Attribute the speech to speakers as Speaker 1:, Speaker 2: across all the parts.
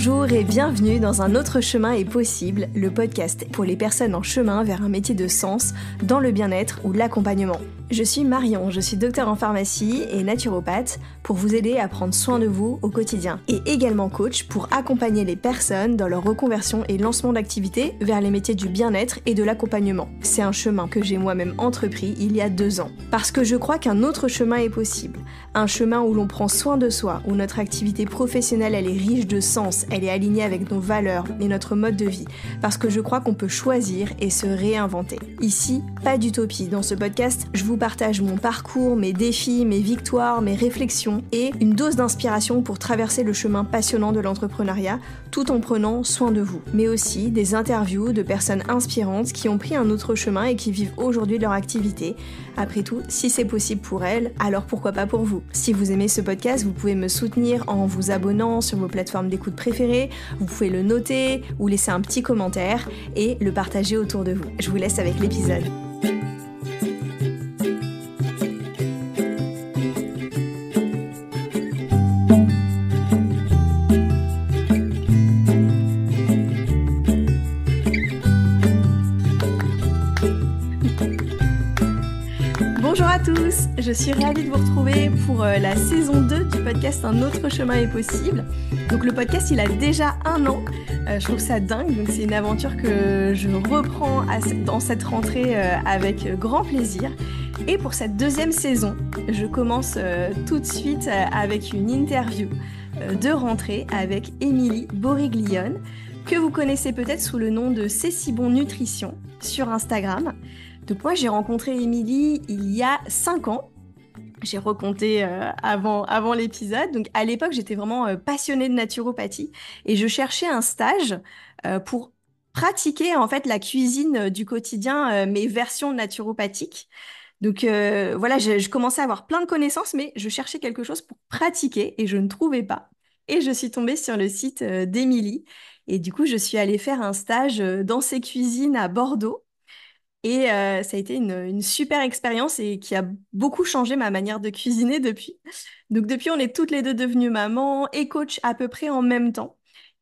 Speaker 1: Bonjour et bienvenue dans Un autre chemin est possible, le podcast pour les personnes en chemin vers un métier de sens dans le bien-être ou l'accompagnement. Je suis Marion, je suis docteure en pharmacie et naturopathe pour vous aider à prendre soin de vous au quotidien et également coach pour accompagner les personnes dans leur reconversion et lancement d'activité vers les métiers du bien-être et de l'accompagnement. C'est un chemin que j'ai moi-même entrepris il y a 2 ans parce que je crois qu'un autre chemin est possible. Un chemin où l'on prend soin de soi, où notre activité professionnelle elle est riche de sens, elle est alignée avec nos valeurs et notre mode de vie. Parce que je crois qu'on peut choisir et se réinventer. Ici, pas d'utopie. Dans ce podcast, je vous partage mon parcours, mes défis, mes victoires, mes réflexions et une dose d'inspiration pour traverser le chemin passionnant de l'entrepreneuriat tout en prenant soin de vous. Mais aussi des interviews de personnes inspirantes qui ont pris un autre chemin et qui vivent aujourd'hui leur activité. Après tout, si c'est possible pour elles, alors pourquoi pas pour vous? Si vous aimez ce podcast, vous pouvez me soutenir en vous abonnant sur vos plateformes d'écoute préférées, vous pouvez le noter ou laisser un petit commentaire et le partager autour de vous. Je vous laisse avec l'épisode. Bonjour à tous, je suis ravie de vous retrouver pour la saison 2 du podcast Un autre chemin est possible. Donc le podcast il a déjà 1 an, je trouve ça dingue, donc c'est une aventure que je reprends dans cette rentrée avec grand plaisir. Et pour cette 2e saison, je commence tout de suite avec une interview de rentrée avec Émilie Boriglione, que vous connaissez peut-être sous le nom de C'est si bon nutrition sur Instagram. Donc moi j'ai rencontré Émilie il y a 5 ans, j'ai recompté avant l'épisode, donc à l'époque j'étais vraiment passionnée de naturopathie et je cherchais un stage pour pratiquer en fait la cuisine du quotidien, mes versions naturopathiques. Donc voilà, je commençais à avoir plein de connaissances mais je cherchais quelque chose pour pratiquer et je ne trouvais pas. Et je suis tombée sur le site d'Émilie et du coup je suis allée faire un stage dans ses cuisines à Bordeaux. Et ça a été une super expérience et qui a beaucoup changé ma manière de cuisiner depuis. Donc depuis, on est toutes les deux devenues maman et coach à peu près en même temps.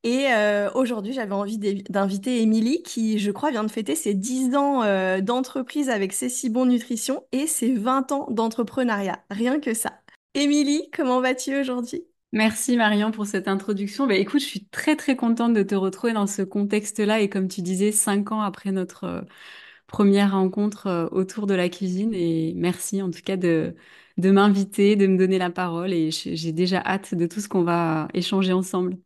Speaker 1: Et aujourd'hui, j'avais envie d'inviter Émilie qui, je crois, vient de fêter ses 10 ans d'entreprise avec C'est si bon nutrition et ses 20 ans d'entrepreneuriat. Rien que ça. Émilie, comment vas-tu aujourd'hui?
Speaker 2: Merci Marion pour cette introduction. Bah, écoute, je suis très très contente de te retrouver dans ce contexte-là et comme tu disais, 5 ans après notre première rencontre autour de la cuisine et merci en tout cas de m'inviter, de me donner la parole et j'ai déjà hâte de tout ce qu'on va échanger ensemble.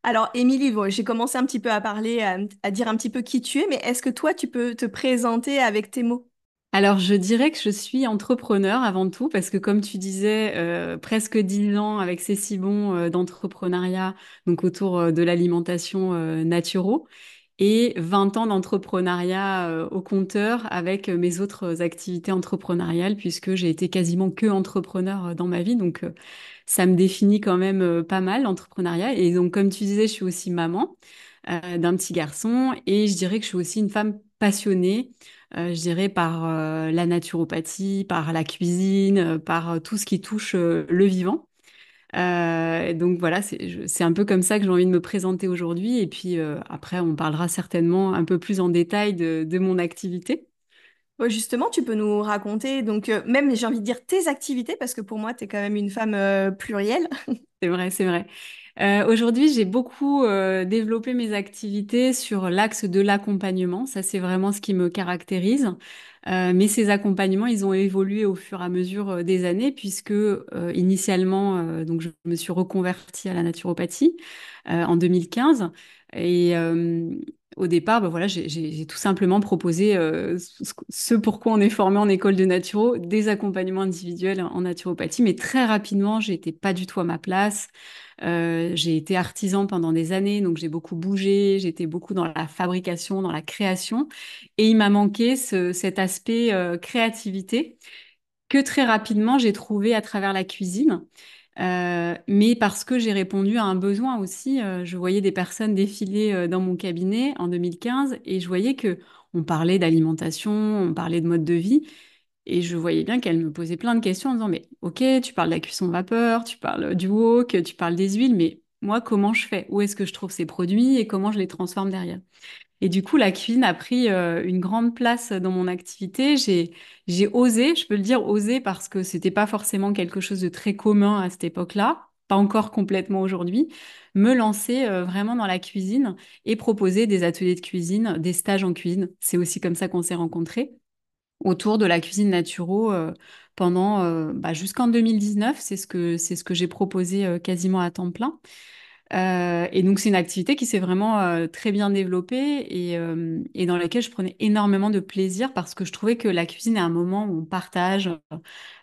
Speaker 1: Alors, Émilie, bon, j'ai commencé un petit peu à parler, à dire un petit peu qui tu es, mais est-ce que toi, tu peux te présenter avec tes mots?
Speaker 2: Alors, je dirais que je suis entrepreneur avant tout, parce que comme tu disais, presque 10 ans avec ces si bons d'entrepreneuriat, donc autour de l'alimentation naturelle, et 20 ans d'entrepreneuriat au compteur avec mes autres activités entrepreneuriales, puisque j'ai été quasiment que entrepreneur dans ma vie, donc ça me définit quand même pas mal l'entrepreneuriat. Et donc, comme tu disais, je suis aussi maman d'un petit garçon, et je dirais que je suis aussi une femme passionnée je dirais par la naturopathie, par la cuisine, par tout ce qui touche le vivant. Donc voilà, c'est un peu comme ça que j'ai envie de me présenter aujourd'hui. Et puis après, on parlera certainement un peu plus en détail de mon activité.
Speaker 1: Justement, tu peux nous raconter, donc même j'ai envie de dire tes activités, parce que pour moi, tu es quand même une femme plurielle.
Speaker 2: C'est vrai, c'est vrai. Aujourd'hui, j'ai beaucoup développé mes activités sur l'axe de l'accompagnement. Ça, c'est vraiment ce qui me caractérise. Mais ces accompagnements, ils ont évolué au fur et à mesure des années, puisque initialement, donc je me suis reconvertie à la naturopathie en 2015. Et au départ, bah voilà, j'ai tout simplement proposé ce pourquoi on est formé en école de naturo, des accompagnements individuels en naturopathie. Mais très rapidement, j'étais pas du tout à ma place. J'ai été artisan pendant des années, donc j'ai beaucoup bougé, j'étais beaucoup dans la fabrication, dans la création, et il m'a manqué cet aspect créativité que très rapidement j'ai trouvé à travers la cuisine. Mais parce que j'ai répondu à un besoin aussi, je voyais des personnes défiler dans mon cabinet en 2015 et je voyais que on parlait d'alimentation, on parlait de mode de vie, et je voyais bien qu'elle me posait plein de questions en disant, mais ok, tu parles de la cuisson vapeur, tu parles du wok, tu parles des huiles, mais moi, comment je fais? Où est-ce que je trouve ces produits et comment je les transforme derrière? Et du coup, la cuisine a pris une grande place dans mon activité. J'ai osé, je peux le dire osé parce que c'était pas forcément quelque chose de très commun à cette époque-là, pas encore complètement aujourd'hui, me lancer vraiment dans la cuisine et proposer des ateliers de cuisine, des stages en cuisine. C'est aussi comme ça qu'on s'est rencontrés autour de la cuisine naturo pendant jusqu'en 2019. C'est ce que j'ai proposé quasiment à temps plein. Et donc, c'est une activité qui s'est vraiment très bien développée et dans laquelle je prenais énormément de plaisir parce que je trouvais que la cuisine est un moment où on partage.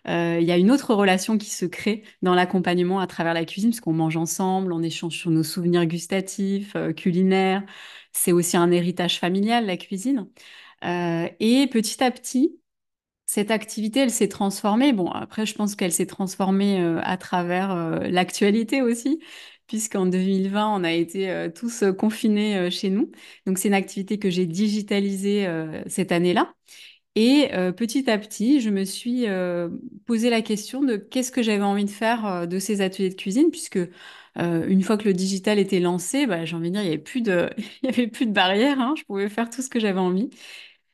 Speaker 2: Il y a une autre relation qui se crée dans l'accompagnement à travers la cuisine, puisqu'on mange ensemble, on échange sur nos souvenirs gustatifs, culinaires. C'est aussi un héritage familial, la cuisine. Et petit à petit, cette activité, elle s'est transformée. Bon, après, je pense qu'elle s'est transformée à travers l'actualité aussi, puisqu'en 2020, on a été tous confinés chez nous. Donc, c'est une activité que j'ai digitalisée cette année-là. Et petit à petit, je me suis posé la question de qu'est-ce que j'avais envie de faire de ces ateliers de cuisine, puisque une fois que le digital était lancé, bah, j'ai envie de dire, il y avait plus de, il y avait plus de barrières, hein. Je pouvais faire tout ce que j'avais envie.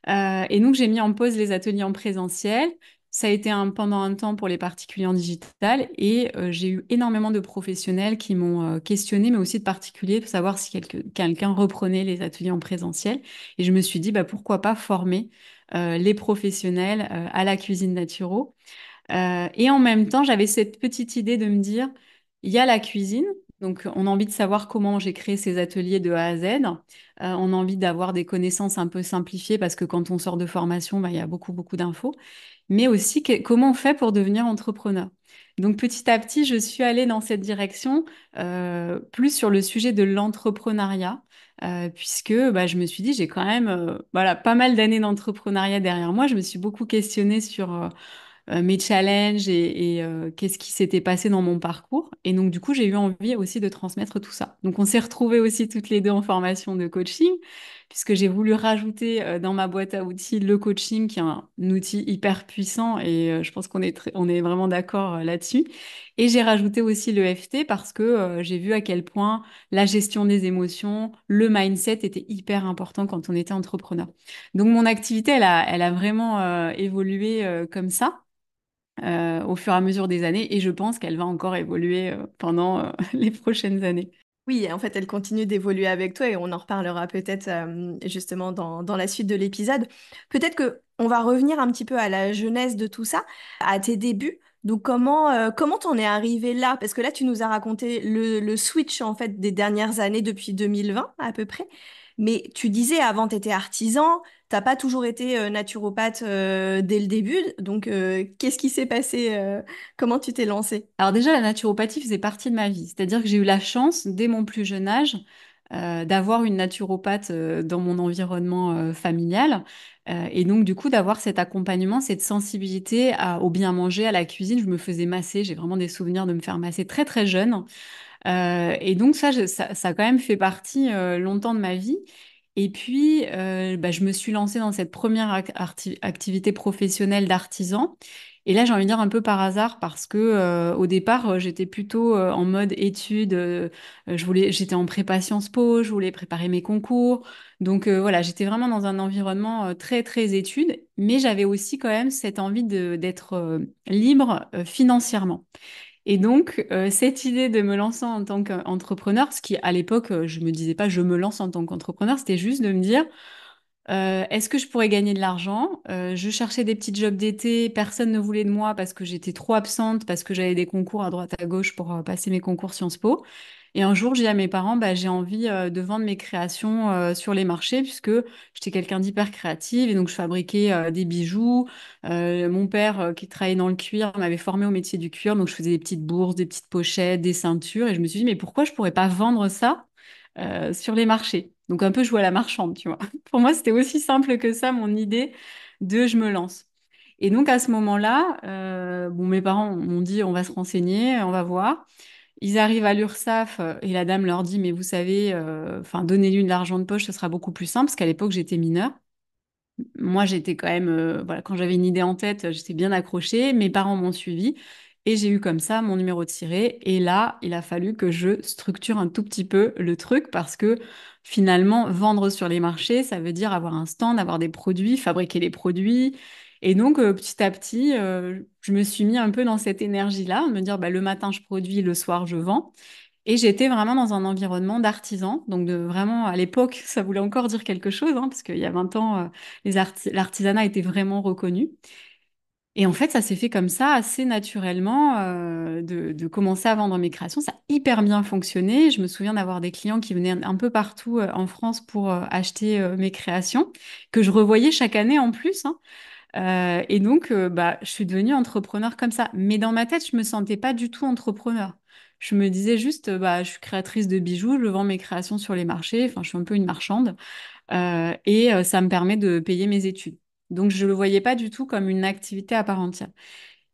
Speaker 2: Et donc, j'ai mis en pause les ateliers en présentiel. Ça a été pendant un temps pour les particuliers en digital et j'ai eu énormément de professionnels qui m'ont questionné, mais aussi de particuliers pour savoir si quelqu'un reprenait les ateliers en présentiel. Et je me suis dit, bah, pourquoi pas former les professionnels à la cuisine naturo. Et en même temps, j'avais cette petite idée de me dire, il y a la cuisine, donc on a envie de savoir comment j'ai créé ces ateliers de A à Z. On a envie d'avoir des connaissances un peu simplifiées parce que quand on sort de formation, bah, il y a beaucoup, beaucoup d'infos. Mais aussi, comment on fait pour devenir entrepreneur? Donc petit à petit, je suis allée dans cette direction, plus sur le sujet de l'entrepreneuriat. Puisque bah, je me suis dit, j'ai quand même voilà, pas mal d'années d'entrepreneuriat derrière moi. Je me suis beaucoup questionnée sur mes challenges et qu'est-ce qui s'était passé dans mon parcours. Et donc, du coup, j'ai eu envie aussi de transmettre tout ça. Donc, on s'est retrouvés aussi toutes les deux en formation de coaching, puisque j'ai voulu rajouter dans ma boîte à outils le coaching, qui est un outil hyper puissant et je pense on est vraiment d'accord là-dessus. Et j'ai rajouté aussi le FT parce que j'ai vu à quel point la gestion des émotions, le mindset était hyper important quand on était entrepreneur. Donc, mon activité, elle a vraiment évolué comme ça au fur et à mesure des années et je pense qu'elle va encore évoluer pendant les prochaines années.
Speaker 1: Oui, en fait, elle continue d'évoluer avec toi et on en reparlera peut-être justement dans la suite de l'épisode. Peut-être que on va revenir un petit peu à la genèse de tout ça, à tes débuts. Donc comment t'en es arrivé là? Parce que là, tu nous as raconté le switch en fait des dernières années depuis 2020 à peu près. Mais tu disais avant, tu étais artisan, t'as pas toujours été naturopathe dès le début. Donc qu'est-ce qui s'est passé? Comment tu t'es lancé?
Speaker 2: Alors déjà, la naturopathie faisait partie de ma vie, c'est-à-dire que j'ai eu la chance, dès mon plus jeune âge, d'avoir une naturopathe dans mon environnement familial. Et donc, du coup, d'avoir cet accompagnement, cette sensibilité au bien manger, à la cuisine. Je me faisais masser, j'ai vraiment des souvenirs de me faire masser très, très jeune. Et donc ça a quand même fait partie longtemps de ma vie. Et puis, je me suis lancée dans cette première activité professionnelle d'artisan. Et là, j'ai envie de dire un peu par hasard parce que au départ, j'étais plutôt en mode études. J'étais en prépa Sciences Po, je voulais préparer mes concours. Donc voilà, j'étais vraiment dans un environnement très très études, mais j'avais aussi quand même cette envie d'être libre financièrement. Et donc, cette idée de me lancer en tant qu'entrepreneur, ce qui à l'époque, je me disais pas je me lance en tant qu'entrepreneur, c'était juste de me dire est-ce que je pourrais gagner de l'argent? Je cherchais des petits jobs d'été, personne ne voulait de moi parce que j'étais trop absente, parce que j'avais des concours à droite à gauche pour passer mes concours Sciences Po. Et un jour, j'ai dit à mes parents, bah, j'ai envie de vendre mes créations sur les marchés puisque j'étais quelqu'un d'hyper créative et donc je fabriquais des bijoux. Mon père, qui travaillait dans le cuir, m'avait formé au métier du cuir, donc je faisais des petites bourses, des petites pochettes, des ceintures et je me suis dit, mais pourquoi je pourrais pas vendre ça sur les marchés? Donc un peu jouer à la marchande, tu vois. Pour moi, c'était aussi simple que ça, mon idée de je me lance. Et donc à ce moment-là, bon, mes parents m'ont dit on va se renseigner, on va voir. Ils arrivent à l'URSSAF et la dame leur dit mais vous savez, enfin donnez-lui de l'argent de poche, ce sera beaucoup plus simple parce qu'à l'époque j'étais mineure. Moi j'étais quand même, voilà, quand j'avais une idée en tête, j'étais bien accrochée. Mes parents m'ont suivi Et j'ai eu comme ça mon numéro de ciré. Et là, il a fallu que je structure un tout petit peu le truc parce que finalement, vendre sur les marchés, ça veut dire avoir un stand, avoir des produits, fabriquer les produits. Et donc, petit à petit, je me suis mis un peu dans cette énergie-là, me dire, bah, le matin, je produis, le soir, je vends. Et j'étais vraiment dans un environnement d'artisans. Donc, vraiment, à l'époque, ça voulait encore dire quelque chose, hein, parce qu'il y a 20 ans, l'artisanat était vraiment reconnu. Et en fait, ça s'est fait comme ça, assez naturellement, de commencer à vendre mes créations. Ça a hyper bien fonctionné. Je me souviens d'avoir des clients qui venaient un peu partout en France pour acheter mes créations, que je revoyais chaque année en plus, hein. Et donc, bah, je suis devenue entrepreneur comme ça. Mais dans ma tête, je me sentais pas du tout entrepreneur. Je me disais juste, bah, je suis créatrice de bijoux, je vends mes créations sur les marchés. Enfin, je suis un peu une marchande. Ça me permet de payer mes études. Donc, je ne le voyais pas du tout comme une activité à part entière.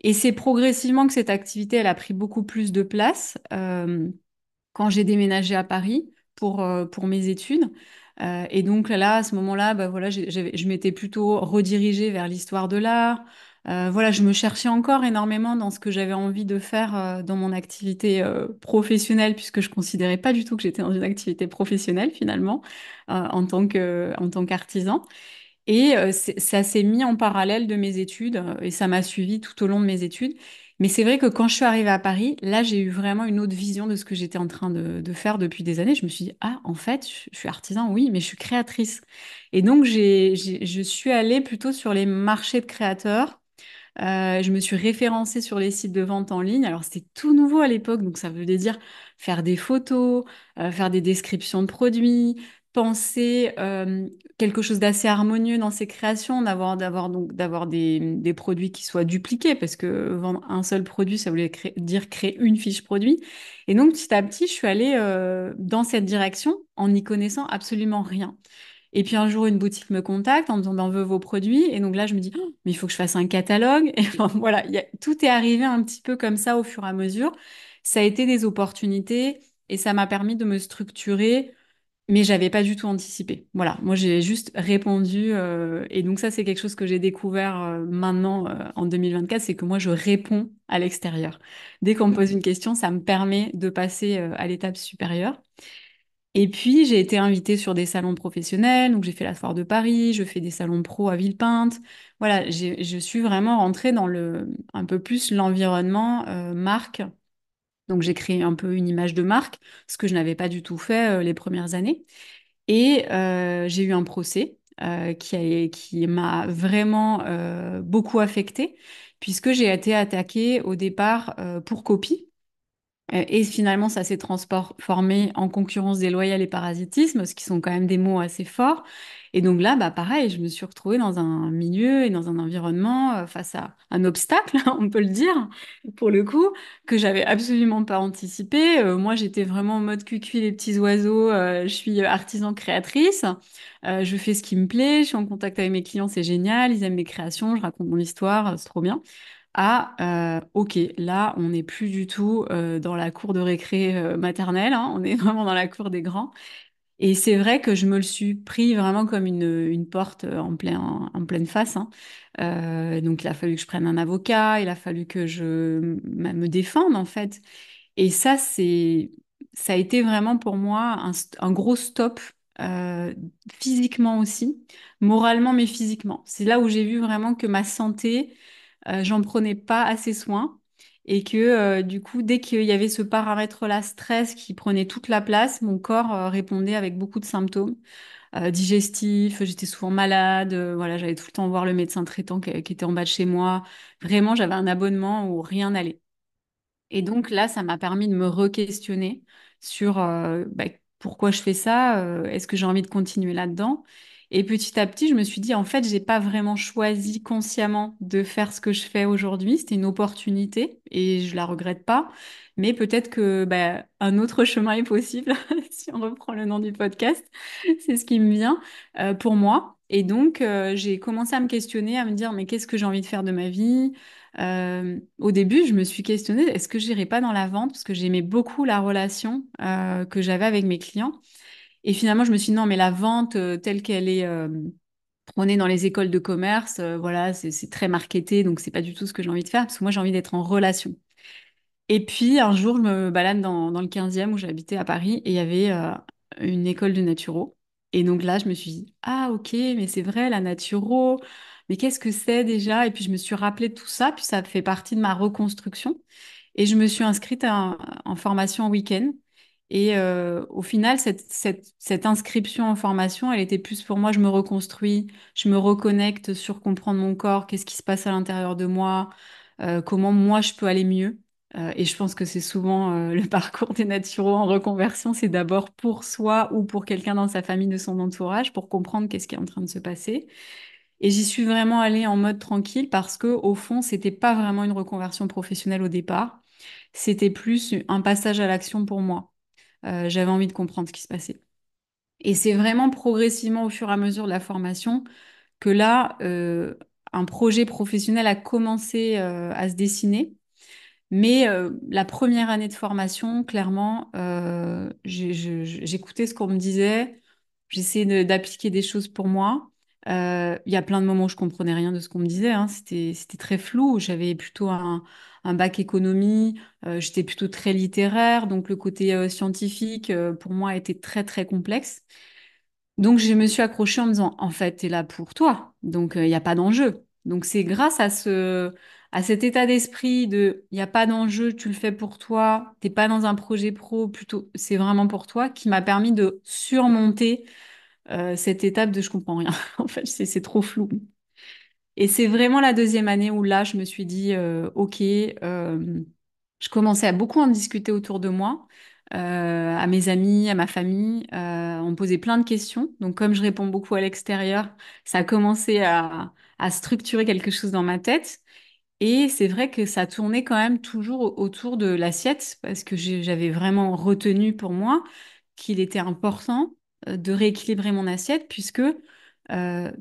Speaker 2: Et c'est progressivement que cette activité, elle a pris beaucoup plus de place quand j'ai déménagé à Paris pour mes études. Et donc là, à ce moment-là, bah, voilà, je m'étais plutôt redirigée vers l'histoire de l'art. Voilà, je me cherchais encore énormément dans ce que j'avais envie de faire dans mon activité professionnelle, puisque je considérais pas du tout que j'étais dans une activité professionnelle finalement, en tant qu'artisan. Et ça s'est mis en parallèle de mes études et ça m'a suivi tout au long de mes études. Mais c'est vrai que quand je suis arrivée à Paris, là, j'ai eu vraiment une autre vision de ce que j'étais en train de faire depuis des années. Je me suis dit, ah, en fait, je suis artisan, oui, mais je suis créatrice. Et donc, je suis allée plutôt sur les marchés de créateurs. Je me suis référencée sur les sites de vente en ligne. Alors, c'était tout nouveau à l'époque, donc ça voulait dire faire des photos, faire des descriptions de produits, penser quelque chose d'assez harmonieux dans ses créations, d'avoir des produits qui soient dupliqués, parce que vendre un seul produit, ça voulait dire créer une fiche produit. Et donc, petit à petit, je suis allée dans cette direction en n'y connaissant absolument rien. Et puis un jour, une boutique me contacte en me disant, ben, on veut vos produits. Et donc là, je me dis, oh, mais il faut que je fasse un catalogue. Et enfin, voilà, tout est arrivé un petit peu comme ça au fur et à mesure. Ça a été des opportunités et ça m'a permis de me structurer, mais j'avais pas du tout anticipé. Voilà, moi j'ai juste répondu. Et donc ça, c'est quelque chose que j'ai découvert maintenant en 2024, c'est que moi, je réponds à l'extérieur. Dès qu'on me pose une question, ça me permet de passer à l'étape supérieure. Et puis, j'ai été invitée sur des salons professionnels. Donc, j'ai fait la Foire de Paris, je fais des salons pro à Villepinte. Voilà, je suis vraiment rentrée dans un peu plus l'environnement marque. Donc, j'ai créé un peu une image de marque, ce que je n'avais pas du tout fait les premières années. Et j'ai eu un procès qui m'a vraiment beaucoup affectée, puisque j'ai été attaquée au départ pour copie. Et finalement, ça s'est transformé en concurrence déloyale et parasitisme, ce qui sont quand même des mots assez forts. Et donc là, bah pareil, je me suis retrouvée dans un milieu et dans un environnement face à un obstacle, on peut le dire, pour le coup, que j'avais absolument pas anticipé. Moi, j'étais vraiment en mode cuicui les petits oiseaux. Je suis artisan créatrice. Je fais ce qui me plaît. Je suis en contact avec mes clients, c'est génial. Ils aiment mes créations. Je raconte mon histoire, c'est trop bien ok, là, on n'est plus du tout dans la cour de récré maternelle, hein, on est vraiment dans la cour des grands. Et c'est vrai que je me le suis pris vraiment comme une porte en pleine face, hein. Donc, il a fallu que je prenne un avocat, il a fallu que me défende, en fait. Et ça a été vraiment pour moi un gros stop, euh, physiquement aussi, moralement, mais physiquement. C'est là où j'ai vu vraiment que ma santé j'en prenais pas assez soin et que du coup, dès qu'il y avait ce paramètre-là, stress, qui prenait toute la place, mon corps répondait avec beaucoup de symptômes digestifs. J'étais souvent malade. Voilà, j'allais tout le temps voir le médecin traitant qui était en bas de chez moi. Vraiment, j'avais un abonnement où rien n'allait. Et donc là, ça m'a permis de me re-questionner sur bah, pourquoi je fais ça, est-ce que j'ai envie de continuer là-dedans? Et petit à petit, je me suis dit, en fait, j'ai pas vraiment choisi consciemment de faire ce que je fais aujourd'hui. C'était une opportunité et je la regrette pas. Mais peut-être que bah, un autre chemin est possible, si on reprend le nom du podcast. C'est ce qui me vient pour moi. Et donc, j'ai commencé à me questionner, à me dire, mais qu'est-ce que j'ai envie de faire de ma vie? Au début, je me suis questionnée, est-ce que j'irais pas dans la vente? Parce que j'aimais beaucoup la relation que j'avais avec mes clients. Et finalement, je me suis dit, non, mais la vente telle qu'elle est prônée dans les écoles de commerce, voilà, c'est très marketé, donc c'est pas du tout ce que j'ai envie de faire, parce que moi, j'ai envie d'être en relation. Et puis un jour, je me balade dans le 15e où j'habitais à Paris et il y avait une école de naturo. Et donc là, je me suis dit, ah ok, mais c'est vrai, la naturo, mais qu'est-ce que c'est déjà? Et puis je me suis rappelé de tout ça, puis ça fait partie de ma reconstruction. Et je me suis inscrite en formation en week-end. Et au final, cette inscription en formation, elle était plus pour moi, je me reconstruis, je me reconnecte sur comprendre mon corps, qu'est-ce qui se passe à l'intérieur de moi, comment moi je peux aller mieux. Et je pense que c'est souvent le parcours des naturaux en reconversion, c'est d'abord pour soi ou pour quelqu'un dans sa famille, de son entourage, pour comprendre qu'est-ce qui est en train de se passer. Et j'y suis vraiment allée en mode tranquille parce que au fond, c'était pas vraiment une reconversion professionnelle au départ. C'était plus un passage à l'action pour moi. J'avais envie de comprendre ce qui se passait. Et c'est vraiment progressivement au fur et à mesure de la formation que là, un projet professionnel a commencé à se dessiner. Mais la première année de formation, clairement, j'écoutais ce qu'on me disait, j'essayais d'appliquer des choses pour moi. Il y a plein de moments où je comprenais rien de ce qu'on me disait, hein. C'était très flou. J'avais plutôt un bac économie, j'étais plutôt très littéraire, donc le côté scientifique, pour moi, était très, très complexe. Donc, je me suis accrochée en me disant, en fait, t'es là pour toi. Donc, il n'y a pas d'enjeu. Donc, c'est grâce à cet état d'esprit de, il n'y a pas d'enjeu, tu le fais pour toi, t'es pas dans un projet pro, plutôt, c'est vraiment pour toi, qui m'a permis de surmonter, cette étape de je comprends rien. En fait, c'est trop flou. Et c'est vraiment la deuxième année où là, je me suis dit, OK, je commençais à beaucoup en discuter autour de moi, à mes amis, à ma famille. On me posait plein de questions. Donc, comme je réponds beaucoup à l'extérieur, ça a commencé à structurer quelque chose dans ma tête. Et c'est vrai que ça tournait quand même toujours autour de l'assiette, parce que j'avais vraiment retenu pour moi qu'il était important de rééquilibrer mon assiette, puisque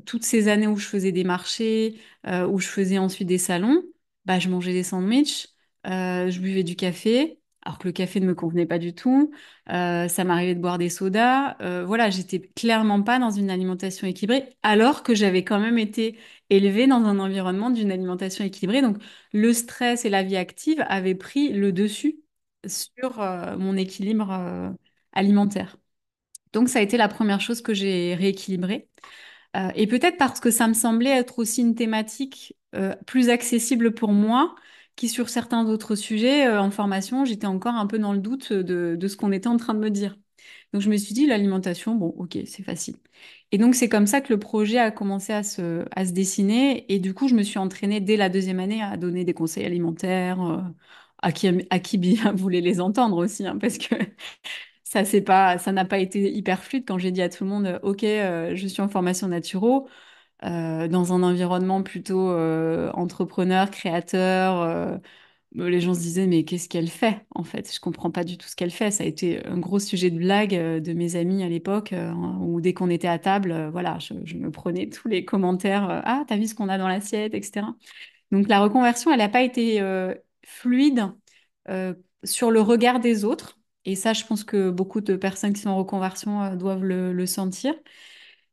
Speaker 2: toutes ces années où je faisais des marchés, où je faisais ensuite des salons, bah, je mangeais des sandwichs, je buvais du café, alors que le café ne me convenait pas du tout. Ça m'arrivait de boire des sodas. Voilà, j'étais clairement pas dans une alimentation équilibrée, alors que j'avais quand même été élevée dans un environnement d'une alimentation équilibrée. Donc, le stress et la vie active avaient pris le dessus sur mon équilibre alimentaire. Donc, ça a été la première chose que j'ai rééquilibrée. Et peut-être parce que ça me semblait être aussi une thématique plus accessible pour moi, qui sur certains autres sujets en formation, j'étais encore un peu dans le doute de ce qu'on était en train de me dire. Donc je me suis dit, l'alimentation, bon, ok, c'est facile. Et donc c'est comme ça que le projet a commencé à se dessiner. Et du coup, je me suis entraînée dès la deuxième année à donner des conseils alimentaires à qui bien voulait les entendre aussi, hein, parce que ça n'a pas été hyper fluide quand j'ai dit à tout le monde, ok, je suis en formation naturo, dans un environnement plutôt entrepreneur, créateur. Les gens se disaient, mais qu'est-ce qu'elle fait en fait? Je comprends pas du tout ce qu'elle fait. Ça a été un gros sujet de blague de mes amis à l'époque, où dès qu'on était à table, voilà, je me prenais tous les commentaires, ah, t'as vu ce qu'on a dans l'assiette, etc. Donc la reconversion, elle n'a pas été fluide euh, sur le regard des autres. Et ça, je pense que beaucoup de personnes qui sont en reconversion doivent le sentir.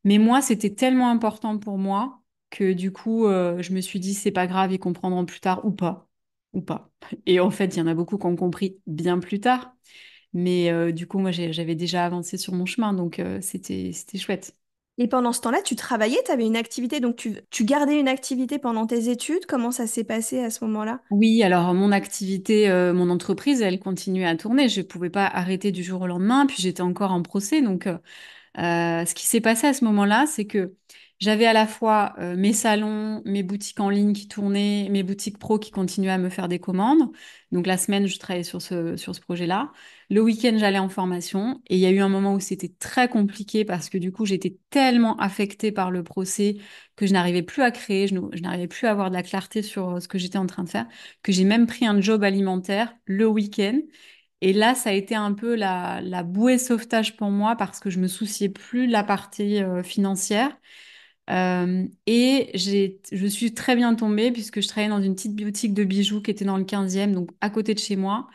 Speaker 2: Mais moi, c'était tellement important pour moi que du coup, je me suis dit, c'est pas grave, ils comprendront plus tard ou pas. Ou pas. Et en fait, il y en a beaucoup qui ont compris bien plus tard. Mais du coup, moi, j'avais déjà avancé sur mon chemin, donc c'était chouette.
Speaker 1: Et pendant ce temps-là, tu travaillais, tu avais une activité, donc tu gardais une activité pendant tes études. Comment ça s'est passé à ce moment-là?
Speaker 2: Oui, alors mon activité, mon entreprise, elle continuait à tourner. Je ne pouvais pas arrêter du jour au lendemain. Puis j'étais encore en procès, donc ce qui s'est passé à ce moment-là, c'est que j'avais à la fois mes salons, mes boutiques en ligne qui tournaient, mes boutiques pro qui continuaient à me faire des commandes. Donc la semaine, je travaillais sur ce projet-là. Le week-end, j'allais en formation. Et il y a eu un moment où c'était très compliqué parce que du coup, j'étais tellement affectée par le procès que je n'arrivais plus à créer, je n'arrivais plus à avoir de la clarté sur ce que j'étais en train de faire, que j'ai même pris un job alimentaire le week-end. Et là, ça a été un peu la bouée sauvetage pour moi parce que je me souciais plus de la partie financière. Et je suis très bien tombée puisque je travaillais dans une petite boutique de bijoux qui était dans le 15e, donc à côté de chez moi.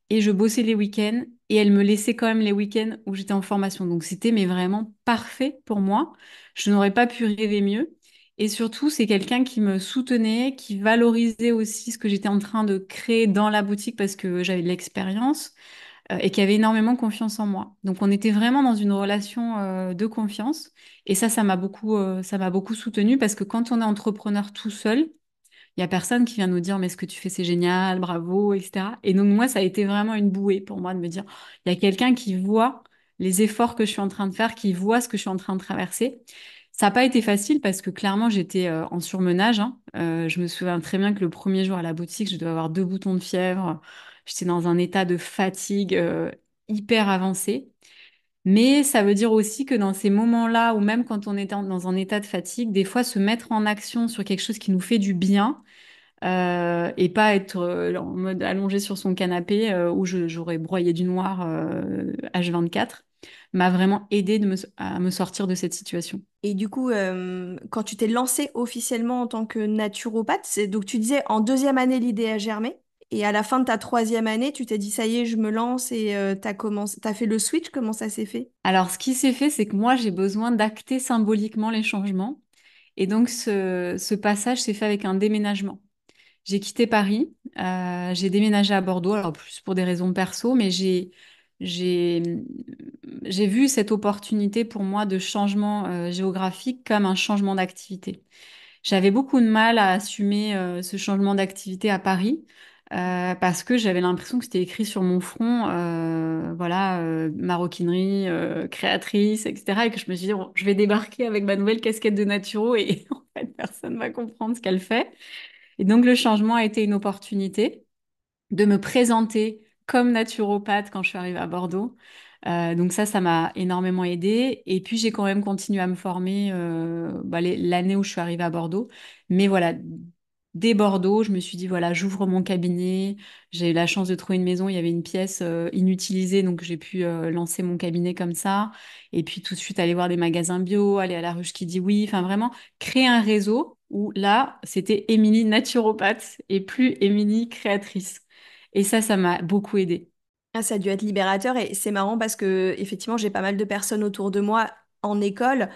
Speaker 2: Et je bossais les week-ends et elle me laissait quand même les week-ends où j'étais en formation. Donc c'était mais vraiment parfait pour moi. Je n'aurais pas pu rêver mieux. Et surtout, c'est quelqu'un qui me soutenait, qui valorisait aussi ce que j'étais en train de créer dans la boutique parce que j'avais de l'expérience et qui avait énormément confiance en moi. Donc, on était vraiment dans une relation de confiance. Et ça m'a beaucoup soutenue parce que quand on est entrepreneur tout seul, il y a personne qui vient nous dire, mais ce que tu fais, c'est génial, bravo, etc. Et donc, moi, ça a été vraiment une bouée pour moi de me dire, il y a quelqu'un qui voit les efforts que je suis en train de faire, qui voit ce que je suis en train de traverser. Ça n'a pas été facile parce que clairement, j'étais en surmenage, hein. Je me souviens très bien que le premier jour à la boutique, je devais avoir 2 boutons de fièvre. J'étais dans un état de fatigue hyper avancé. Mais ça veut dire aussi que dans ces moments-là, ou même quand on est dans un état de fatigue, des fois se mettre en action sur quelque chose qui nous fait du bien, et pas être en mode allongé sur son canapé où j'aurais broyé du noir H24, m'a vraiment aidé à me sortir de cette situation.
Speaker 1: Et du coup, quand tu t'es lancée officiellement en tant que naturopathe, donc tu disais en deuxième année l'idée a germé, et à la fin de ta troisième année, tu t'es dit ça y est, je me lance et t'as fait le switch, comment ça s'est fait?
Speaker 2: Alors, ce qui s'est fait, c'est que moi, j'ai besoin d'acter symboliquement les changements. Et donc, ce passage s'est fait avec un déménagement. J'ai quitté Paris, j'ai déménagé à Bordeaux, alors plus pour des raisons perso, mais j'ai, j'ai vu cette opportunité pour moi de changement géographique comme un changement d'activité. J'avais beaucoup de mal à assumer ce changement d'activité à Paris parce que j'avais l'impression que c'était écrit sur mon front, voilà, maroquinerie, créatrice, etc. Et que je me suis dit, bon, je vais débarquer avec ma nouvelle casquette de naturo et en fait, personne va comprendre ce qu'elle fait. Et donc, le changement a été une opportunité de me présenter comme naturopathe quand je suis arrivée à Bordeaux. Donc ça m'a énormément aidée. Et puis j'ai quand même continué à me former l'année où je suis arrivée à Bordeaux. Mais voilà, dès Bordeaux, je me suis dit, voilà, j'ouvre mon cabinet. J'ai eu la chance de trouver une maison, il y avait une pièce inutilisée, donc j'ai pu lancer mon cabinet comme ça. Et puis tout de suite aller voir des magasins bio, aller à la ruche qui dit oui. Enfin vraiment, créer un réseau où là, c'était Émilie naturopathe et plus Émilie créatrice. Et ça m'a beaucoup aidé.
Speaker 1: Ah, ça a dû être libérateur et c'est marrant parce que effectivement j'ai pas mal de personnes autour de moi en école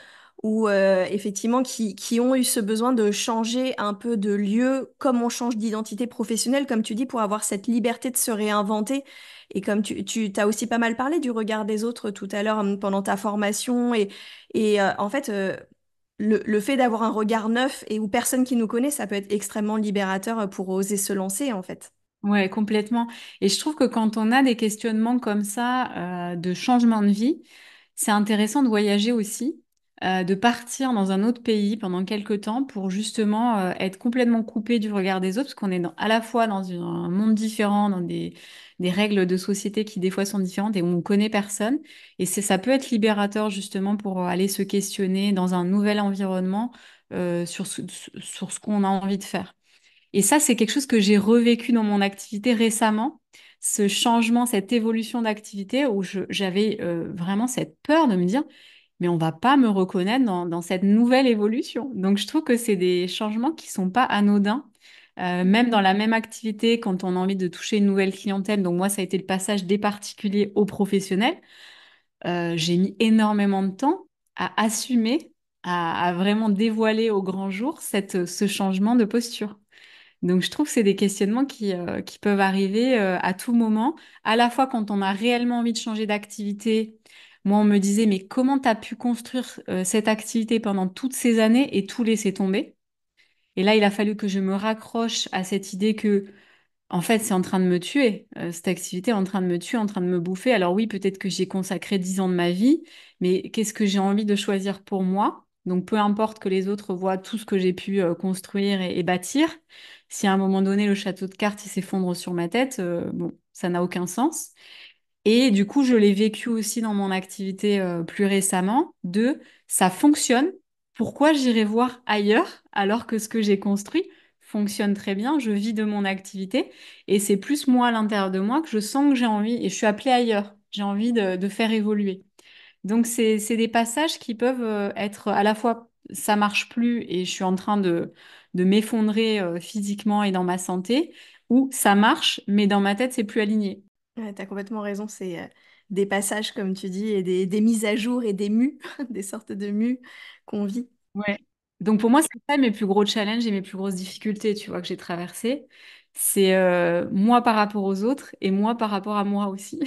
Speaker 1: ou effectivement qui ont eu ce besoin de changer un peu de lieu comme on change d'identité professionnelle comme tu dis pour avoir cette liberté de se réinventer et comme tu t'as aussi pas mal parlé du regard des autres tout à l'heure pendant ta formation et en fait le fait d'avoir un regard neuf et où personne qui nous connaît ça peut être extrêmement libérateur pour oser se lancer en fait.
Speaker 2: Ouais, complètement. Et je trouve que quand on a des questionnements comme ça, de changement de vie, c'est intéressant de voyager aussi, de partir dans un autre pays pendant quelques temps pour justement être complètement coupé du regard des autres, parce qu'on est à la fois dans un monde différent, dans des règles de société qui des fois sont différentes et où on connaît personne. Et ça peut être libérateur justement pour aller se questionner dans un nouvel environnement sur ce qu'on a envie de faire. Et ça, c'est quelque chose que j'ai revécu dans mon activité récemment, ce changement, cette évolution d'activité où j'avais vraiment cette peur de me dire, mais on va pas me reconnaître dans cette nouvelle évolution. Donc, je trouve que c'est des changements qui sont pas anodins. Même dans la même activité, quand on a envie de toucher une nouvelle clientèle, donc moi, ça a été le passage des particuliers aux professionnels, j'ai mis énormément de temps à assumer, à vraiment dévoiler au grand jour ce changement de posture. Donc, je trouve que c'est des questionnements qui peuvent arriver à tout moment, à la fois quand on a réellement envie de changer d'activité. Moi, on me disait, mais comment tu as pu construire cette activité pendant toutes ces années et tout laisser tomber? Et là, il a fallu que je me raccroche à cette idée que en fait, c'est en train de me tuer. Cette activité est en train de me tuer, en train de me bouffer. Alors oui, peut-être que j'y ai consacré 10 ans de ma vie, mais qu'est-ce que j'ai envie de choisir pour moi? Donc peu importe que les autres voient tout ce que j'ai pu construire et bâtir. Si à un moment donné, le château de cartes il s'effondre sur ma tête, bon, ça n'a aucun sens. Et du coup, je l'ai vécu aussi dans mon activité plus récemment, ça fonctionne, pourquoi j'irai voir ailleurs alors que ce que j'ai construit fonctionne très bien, je vis de mon activité et c'est plus moi à l'intérieur de moi que je sens que j'ai envie et je suis appelée ailleurs, j'ai envie de faire évoluer. Donc c'est des passages qui peuvent être à la fois ça marche plus et je suis en train de m'effondrer physiquement et dans ma santé, ou ça marche mais dans ma tête c'est plus aligné.
Speaker 1: Ouais, t'as complètement raison, c'est des passages, comme tu dis, et des mises à jour et des mues, des sortes de mues qu'on vit.
Speaker 2: Ouais. Donc pour moi, c'est ça mes plus gros challenges et mes plus grosses difficultés, tu vois, que j'ai traversées. C'est moi par rapport aux autres et moi par rapport à moi aussi.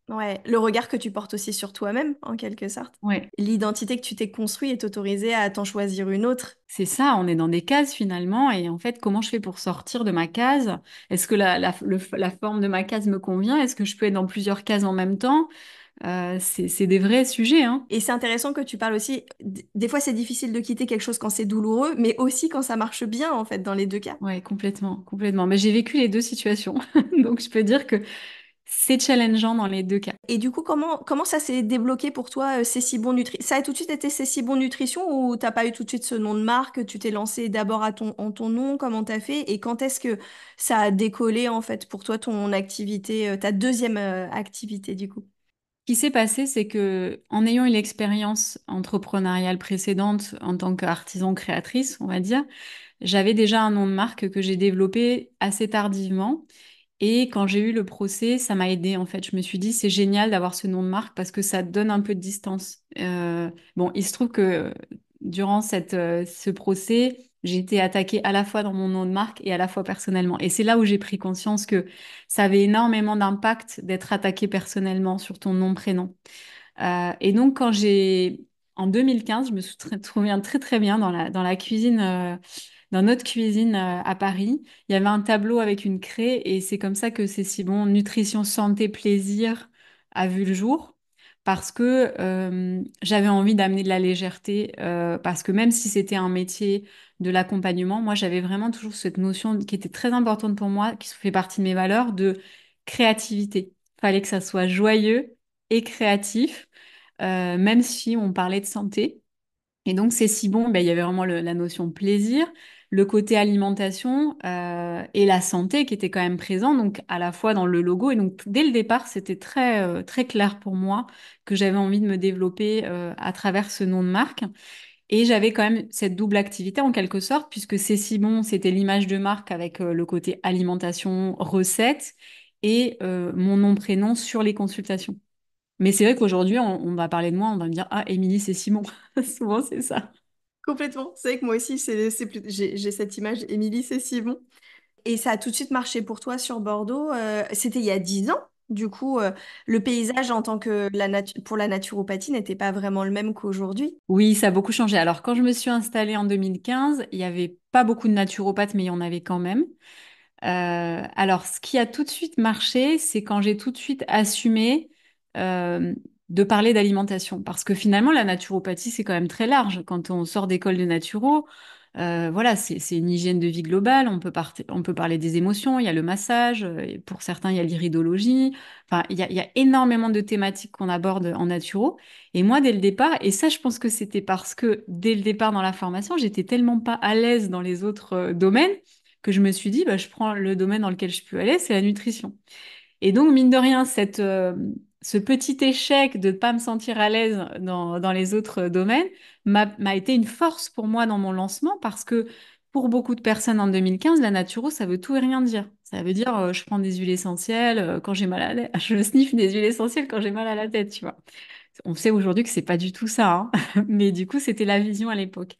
Speaker 1: Ouais, le regard que tu portes aussi sur toi-même, en quelque sorte.
Speaker 2: Ouais.
Speaker 1: L'identité que tu t'es construit est autorisée à t'en choisir une autre.
Speaker 2: C'est ça, on est dans des cases finalement. Et en fait, comment je fais pour sortir de ma case? Est-ce que la forme de ma case me convient? Est-ce que je peux être dans plusieurs cases en même temps? C'est des vrais sujets, hein.
Speaker 1: Et c'est intéressant que tu parles aussi, des fois c'est difficile de quitter quelque chose quand c'est douloureux, mais aussi quand ça marche bien, en fait, dans les deux cas.
Speaker 2: Ouais, complètement, complètement. Mais j'ai vécu les deux situations. Donc je peux dire que c'est challengeant dans les deux cas.
Speaker 1: Et du coup, comment ça s'est débloqué pour toi, C'est si bon Nutrition? Ça a tout de suite été C'est si bon Nutrition ou t'as pas eu tout de suite ce nom de marque? Tu t'es lancé d'abord en ton nom, comment t'as fait? Et quand est-ce que ça a décollé, en fait, pour toi, ton activité, ta deuxième activité, du coup?
Speaker 2: Ce qui s'est passé, c'est que en ayant une expérience entrepreneuriale précédente en tant qu'artisan créatrice, on va dire, j'avais déjà un nom de marque que j'ai développé assez tardivement. Et quand j'ai eu le procès, ça m'a aidé en fait. Je me suis dit, c'est génial d'avoir ce nom de marque parce que ça donne un peu de distance. Bon, il se trouve que durant ce procès, j'ai été attaquée à la fois dans mon nom de marque et à la fois personnellement. Et c'est là où j'ai pris conscience que ça avait énormément d'impact d'être attaqué personnellement sur ton nom, prénom. Et donc, en 2015, je me souviens très très bien dans la cuisine, dans notre cuisine à Paris, il y avait un tableau avec une craie et c'est comme ça que c'est si bon, nutrition, santé, plaisir a vu le jour. Parce que j'avais envie d'amener de la légèreté, parce que même si c'était un métier de l'accompagnement, moi j'avais vraiment toujours cette notion qui était très importante pour moi, qui fait partie de mes valeurs, de créativité. Fallait que ça soit joyeux et créatif, même si on parlait de santé. Et donc, c'est si bon, ben, il y avait vraiment la notion plaisir, le côté alimentation et la santé qui était quand même présent, donc à la fois dans le logo. Et donc, dès le départ, c'était très clair pour moi que j'avais envie de me développer à travers ce nom de marque. Et j'avais quand même cette double activité en quelque sorte, puisque c'est si bon, c'était l'image de marque avec le côté alimentation, recette et mon nom-prénom sur les consultations. Mais c'est vrai qu'aujourd'hui, on va parler de moi, on va me dire, ah, Émilie, c'est Simon. Souvent, c'est ça.
Speaker 1: Complètement. C'est vrai que moi aussi, j'ai cette image, Émilie, c'est si bon. Et ça a tout de suite marché pour toi sur Bordeaux. C'était il y a 10 ans. Du coup, le paysage en tant que pour la naturopathie n'était pas vraiment le même qu'aujourd'hui.
Speaker 2: Oui, ça a beaucoup changé. Alors, quand je me suis installée en 2015, il n'y avait pas beaucoup de naturopathes, mais il y en avait quand même. Alors, ce qui a tout de suite marché, c'est quand j'ai tout de suite assumé euh, de parler d'alimentation. Parce que finalement, la naturopathie, c'est quand même très large. Quand on sort d'école de naturo, voilà, c'est une hygiène de vie globale. On peut parler des émotions, il y a le massage, et pour certains, il y a l'iridologie. Enfin, il y a énormément de thématiques qu'on aborde en naturo. Et moi, dès le départ, et ça, je pense que c'était parce que dès le départ dans la formation, j'étais tellement pas à l'aise dans les autres domaines que je me suis dit, bah, je prends le domaine dans lequel je peux aller, c'est la nutrition. Et donc, mine de rien, ce petit échec de ne pas me sentir à l'aise dans les autres domaines m'a été une force pour moi dans mon lancement parce que pour beaucoup de personnes en 2015, la naturo, ça veut tout et rien dire. Ça veut dire, je prends des huiles essentielles quand j'ai mal à la tête. Je sniffe des huiles essentielles quand j'ai mal à la tête, tu vois. On sait aujourd'hui que c'est pas du tout ça, hein. Mais du coup, c'était la vision à l'époque.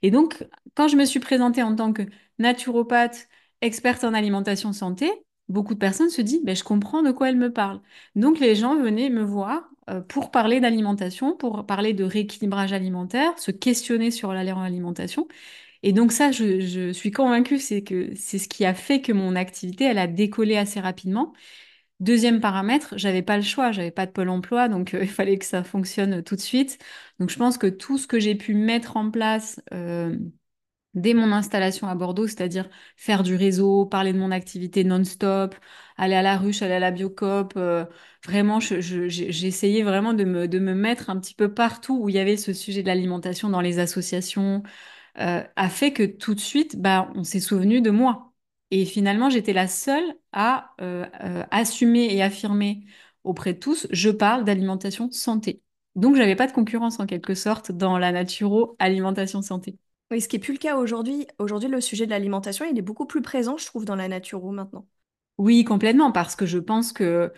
Speaker 2: Et donc, quand je me suis présentée en tant que naturopathe, experte en alimentation santé, beaucoup de personnes se disent, ben, je comprends de quoi elle me parle. Donc, les gens venaient me voir pour parler d'alimentation, pour parler de rééquilibrage alimentaire, se questionner sur l'alimentation. Et donc ça, je suis convaincue, c'est que c'est ce qui a fait que mon activité, elle a décollé assez rapidement. Deuxième paramètre, j'avais pas le choix, j'avais pas de Pôle emploi, donc il fallait que ça fonctionne tout de suite. Donc je pense que tout ce que j'ai pu mettre en place dès mon installation à Bordeaux, c'est-à-dire faire du réseau, parler de mon activité non-stop, aller à la ruche, aller à la Biocoop, vraiment, j'ai essayé vraiment de me mettre un petit peu partout où il y avait ce sujet de l'alimentation dans les associations, a fait que tout de suite, bah, on s'est souvenu de moi. Et finalement, j'étais la seule à assumer et affirmer auprès de tous, je parle d'alimentation santé. Donc, j'avais pas de concurrence en quelque sorte dans la naturo alimentation santé.
Speaker 1: Oui, ce qui n'est plus le cas aujourd'hui. Aujourd'hui, le sujet de l'alimentation, il est beaucoup plus présent, je trouve, dans la naturo maintenant.
Speaker 2: Oui, complètement, parce que je pense que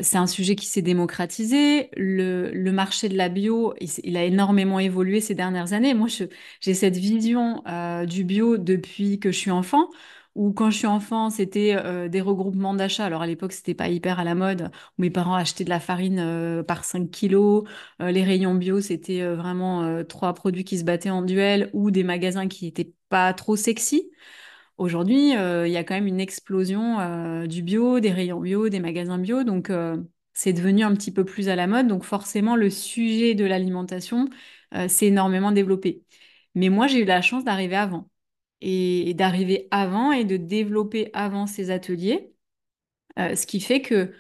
Speaker 2: C'est un sujet qui s'est démocratisé. Le marché de la bio, il a énormément évolué ces dernières années. Moi, j'ai cette vision du bio depuis que je suis enfant, où quand je suis enfant, c'était des regroupements d'achats. Alors à l'époque, c'était pas hyper à la mode, où mes parents achetaient de la farine par 5 kilos. Les rayons bio, c'était vraiment trois produits qui se battaient en duel, ou des magasins qui étaient pas trop sexy. Aujourd'hui, il y a quand même une explosion du bio, des rayons bio, des magasins bio. Donc, c'est devenu un petit peu plus à la mode. Donc, forcément, le sujet de l'alimentation s'est énormément développé. Mais moi, j'ai eu la chance d'arriver avant. Et d'arriver avant et de développer avant ces ateliers. Ce qui fait que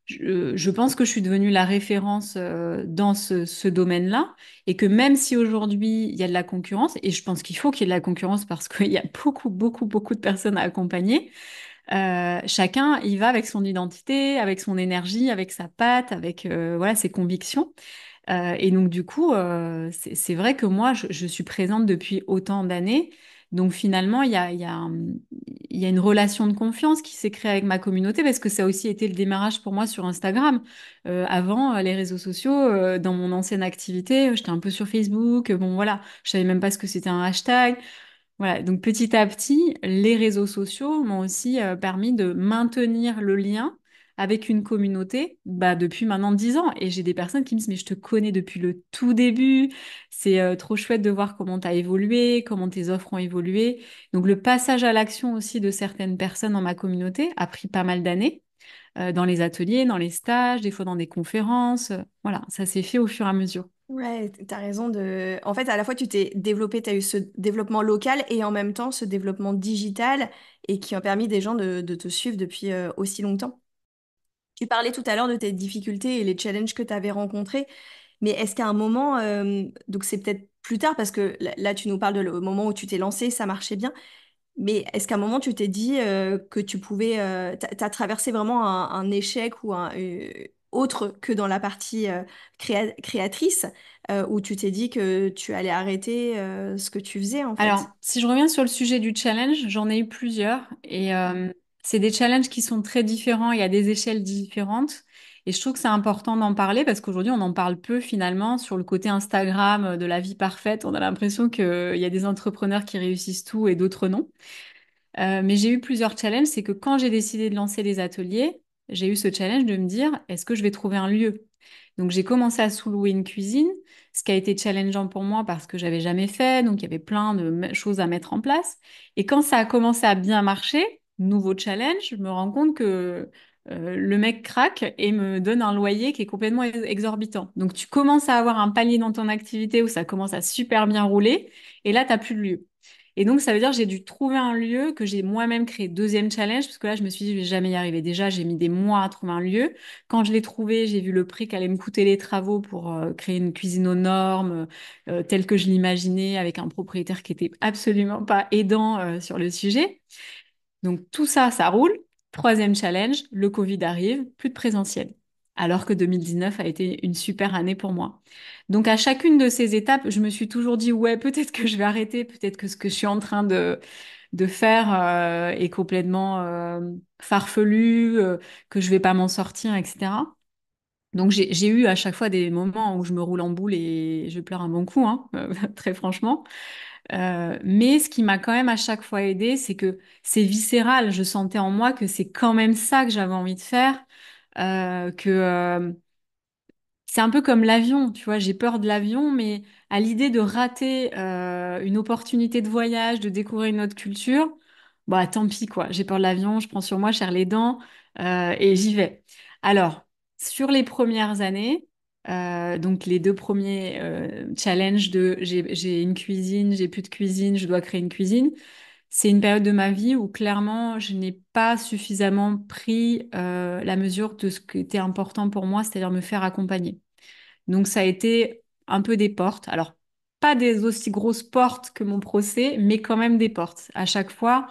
Speaker 2: je pense que je suis devenue la référence dans ce domaine-là et que même si aujourd'hui il y a de la concurrence, et je pense qu'il faut qu'il y ait de la concurrence parce qu'il y a beaucoup, beaucoup, beaucoup de personnes à accompagner, chacun y va avec son identité, avec son énergie, avec sa patte, avec voilà, ses convictions. Et donc, du coup, c'est vrai que moi, je suis présente depuis autant d'années. Donc, finalement, il y a une relation de confiance qui s'est créée avec ma communauté parce que ça a aussi été le démarrage pour moi sur Instagram. Avant, les réseaux sociaux, dans mon ancienne activité, j'étais un peu sur Facebook. Bon, voilà, je savais même pas ce que c'était un hashtag. Voilà, donc petit à petit, les réseaux sociaux m'ont aussi permis de maintenir le lien avec une communauté bah, depuis maintenant 10 ans. Et j'ai des personnes qui me disent, mais je te connais depuis le tout début, c'est trop chouette de voir comment tu as évolué, comment tes offres ont évolué. Donc le passage à l'action aussi de certaines personnes dans ma communauté a pris pas mal d'années, dans les ateliers, dans les stages, des fois dans des conférences. Voilà, ça s'est fait au fur et à mesure.
Speaker 1: Ouais, t'as raison de... En fait, à la fois, tu t'es développé, t'as eu ce développement local et en même temps ce développement digital et qui ont permis des gens de te suivre depuis aussi longtemps. Tu parlais tout à l'heure de tes difficultés et les challenges que tu avais rencontrés, mais est-ce qu'à un moment, donc c'est peut-être plus tard parce que là, tu nous parles de le moment où tu t'es lancé, ça marchait bien, mais est-ce qu'à un moment tu t'es dit que tu pouvais, t'as traversé vraiment un échec ou autre que dans la partie créatrice, où tu t'es dit que tu allais arrêter ce que tu faisais en
Speaker 2: Alors,
Speaker 1: fait?
Speaker 2: si je reviens sur le sujet du challenge, j'en ai eu plusieurs et c'est des challenges qui sont très différents, il y a des échelles différentes et je trouve que c'est important d'en parler parce qu'aujourd'hui on en parle peu finalement sur le côté Instagram de la vie parfaite. On a l'impression qu'il y a des entrepreneurs qui réussissent tout et d'autres non. Mais j'ai eu plusieurs challenges, c'est que quand j'ai décidé de lancer les ateliers, j'ai eu ce challenge de me dire, est-ce que je vais trouver un lieu? Donc j'ai commencé à sous-louer une cuisine, ce qui a été challengeant pour moi parce que j'avais jamais fait, donc il y avait plein de choses à mettre en place. Et quand ça a commencé à bien marcher, nouveau challenge, je me rends compte que le mec craque et me donne un loyer qui est complètement exorbitant. Donc tu commences à avoir un palier dans ton activité où ça commence à super bien rouler, et là, tu n'as plus de lieu. Et donc, ça veut dire que j'ai dû trouver un lieu que j'ai moi-même créé. Deuxième challenge, parce que là, je me suis dit, je vais jamais y arriver. Déjà, j'ai mis des mois à trouver un lieu. Quand je l'ai trouvé, j'ai vu le prix qu'allaient me coûter les travaux pour créer une cuisine aux normes, telle que je l'imaginais, avec un propriétaire qui était absolument pas aidant sur le sujet. Donc tout ça, ça roule. Troisième challenge, le Covid arrive, plus de présentiel. Alors que 2019 a été une super année pour moi. Donc à chacune de ces étapes, je me suis toujours dit, ouais, peut-être que je vais arrêter, peut-être que ce que je suis en train de faire est complètement farfelu, que je vais pas m'en sortir, etc. Donc j'ai eu à chaque fois des moments où je me roule en boule et je pleure un bon coup, hein, très franchement. Mais ce qui m'a quand même à chaque fois aidé, c'est que c'est viscéral. Je sentais en moi que c'est quand même ça que j'avais envie de faire. Que c'est un peu comme l'avion, tu vois. J'ai peur de l'avion, mais à l'idée de rater une opportunité de voyage, de découvrir une autre culture, bah tant pis quoi. J'ai peur de l'avion, je prends sur moi, je serre les dents et j'y vais. Alors, sur les premières années. Donc les deux premiers challenges de j'ai une cuisine, j'ai plus de cuisine, je dois créer une cuisine. C'est une période de ma vie où clairement je n'ai pas suffisamment pris la mesure de ce qui était important pour moi, c'est-à-dire me faire accompagner. Donc ça a été un peu des portes. Alors pas des aussi grosses portes que mon procès, mais quand même des portes. À chaque fois,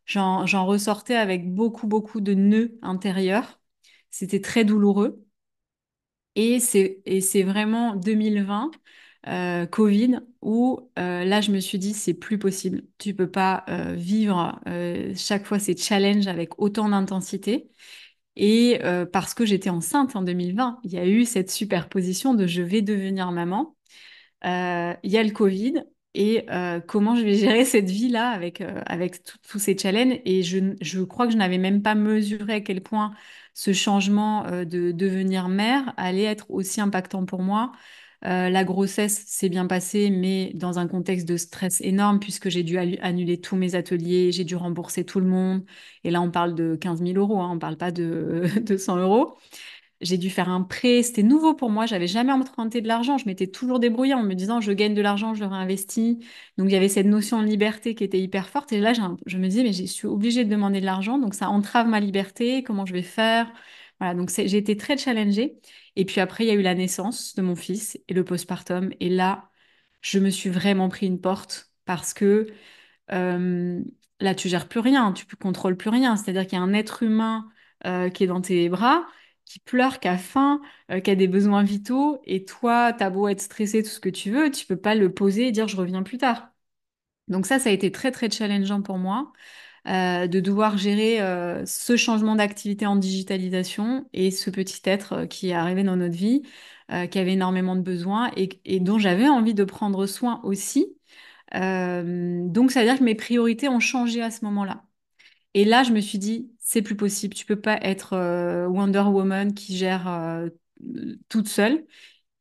Speaker 2: j'en ressortais avec beaucoup, beaucoup de nœuds intérieurs. C'était très douloureux. Et c'est vraiment 2020, Covid, où là, je me suis dit, c'est plus possible. Tu peux pas vivre chaque fois ces challenges avec autant d'intensité. Et parce que j'étais enceinte en 2020, il y a eu cette superposition de je vais devenir maman. Il y a le Covid et comment je vais gérer cette vie-là avec tous ces challenges. Et je crois que je n'avais même pas mesuré à quel point ce changement de devenir mère allait être aussi impactant pour moi. La grossesse s'est bien passée, mais dans un contexte de stress énorme, puisque j'ai dû annuler tous mes ateliers, j'ai dû rembourser tout le monde. Et là, on parle de 15 000 euros, hein, on ne parle pas de, de 100 euros. J'ai dû faire un prêt, c'était nouveau pour moi, j'avais jamais emprunté de l'argent, je m'étais toujours débrouillée en me disant je gagne de l'argent, je le réinvestis. Donc il y avait cette notion de liberté qui était hyper forte et là je me disais mais je suis obligée de demander de l'argent, donc ça entrave ma liberté, comment je vais faire? Voilà, donc j'ai été très challengée. Et puis après il y a eu la naissance de mon fils et le postpartum et là je me suis vraiment pris une porte parce que euh, là, tu gères plus rien, tu ne contrôles plus rien. C'est-à-dire qu'il y a un être humain qui est dans tes bras, qui pleure, qui a faim, qui a des besoins vitaux, et toi, t'as beau être stressé, tout ce que tu veux, tu peux pas le poser et dire je reviens plus tard. Donc ça a été très très challengeant pour moi de devoir gérer ce changement d'activité en digitalisation et ce petit être qui est arrivé dans notre vie, qui avait énormément de besoins et dont j'avais envie de prendre soin aussi. Donc, ça veut dire que mes priorités ont changé à ce moment-là. Et là, je me suis dit, c'est plus possible. Tu peux pas être Wonder Woman qui gère toute seule.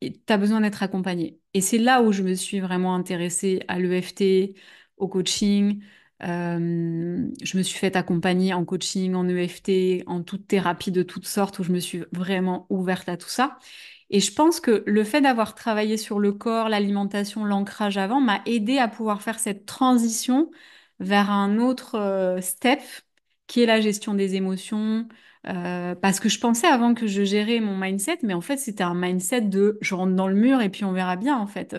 Speaker 2: Tu as besoin d'être accompagnée. Et c'est là où je me suis vraiment intéressée à l'EFT, au coaching. Je me suis fait accompagner en coaching, en EFT, en toute thérapie de toutes sortes, où je me suis vraiment ouverte à tout ça. Et je pense que le fait d'avoir travaillé sur le corps, l'alimentation, l'ancrage avant m'a aidé à pouvoir faire cette transition vers un autre step qui est la gestion des émotions. Parce que je pensais avant que je gérais mon mindset, mais en fait c'était un mindset de je rentre dans le mur et puis on verra bien en fait.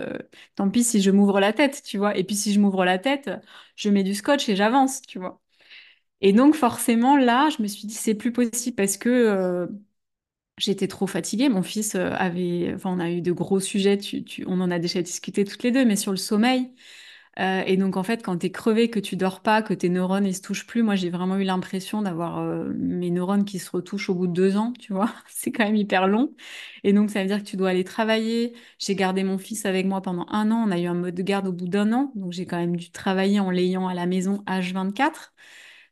Speaker 2: Tant pis si je m'ouvre la tête, tu vois. Et puis si je m'ouvre la tête, je mets du scotch et j'avance, tu vois. Et donc forcément là, je me suis dit c'est plus possible parce que j'étais trop fatiguée. Mon fils enfin, on a eu de gros sujets, on en a déjà discuté toutes les deux, mais sur le sommeil. Et donc, en fait, quand t'es crevé, que tu dors pas, que tes neurones, ils se touchent plus, moi, j'ai vraiment eu l'impression d'avoir mes neurones qui se retouchent au bout de 2 ans, tu vois. C'est quand même hyper long. Et donc, ça veut dire que tu dois aller travailler. J'ai gardé mon fils avec moi pendant 1 an. On a eu un mode de garde au bout d'1 an. Donc, j'ai quand même dû travailler en l'ayant à la maison H24.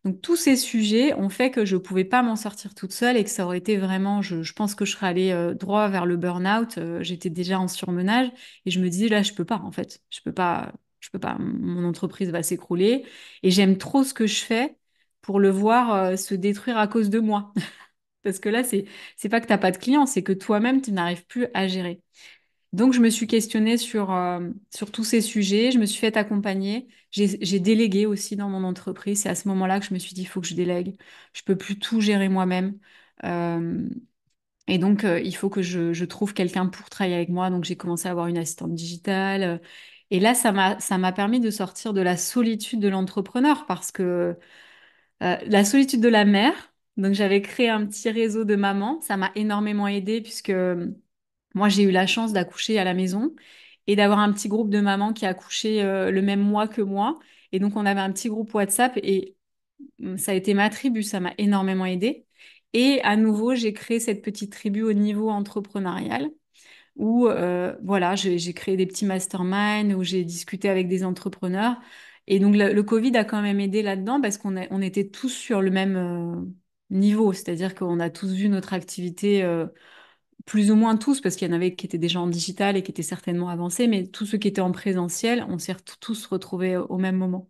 Speaker 2: Donc tous ces sujets ont fait que je ne pouvais pas m'en sortir toute seule et que ça aurait été vraiment, je pense que je serais allée droit vers le burn-out. J'étais déjà en surmenage et je me disais là, je peux pas en fait, je peux pas. Mon entreprise va s'écrouler et j'aime trop ce que je fais pour le voir se détruire à cause de moi. Parce que là, c'est pas que t'as pas de clients, c'est que toi-même tu n'arrives plus à gérer. Donc, je me suis questionnée sur tous ces sujets. Je me suis fait accompagner. J'ai délégué aussi dans mon entreprise. C'est à ce moment-là que je me suis dit, il faut que je délègue. Je peux plus tout gérer moi-même. Euh, et donc, il faut que je trouve quelqu'un pour travailler avec moi. Donc, j'ai commencé à avoir une assistante digitale. Et là, ça m'a permis de sortir de la solitude de l'entrepreneur parce que la solitude de la mère. Donc, j'avais créé un petit réseau de mamans. Ça m'a énormément aidée puisque moi, j'ai eu la chance d'accoucher à la maison et d'avoir un petit groupe de mamans qui accouchaient le même mois que moi. Et donc, on avait un petit groupe WhatsApp et ça a été ma tribu, ça m'a énormément aidée. Et à nouveau, j'ai créé cette petite tribu au niveau entrepreneurial où voilà, j'ai créé des petits masterminds, où j'ai discuté avec des entrepreneurs. Et donc, le Covid a quand même aidé là-dedans parce on était tous sur le même niveau, c'est-à-dire qu'on a tous vu notre activité plus ou moins tous, parce qu'il y en avait qui étaient déjà en digital et qui étaient certainement avancés, mais tous ceux qui étaient en présentiel, on s'est tous retrouvés au même moment.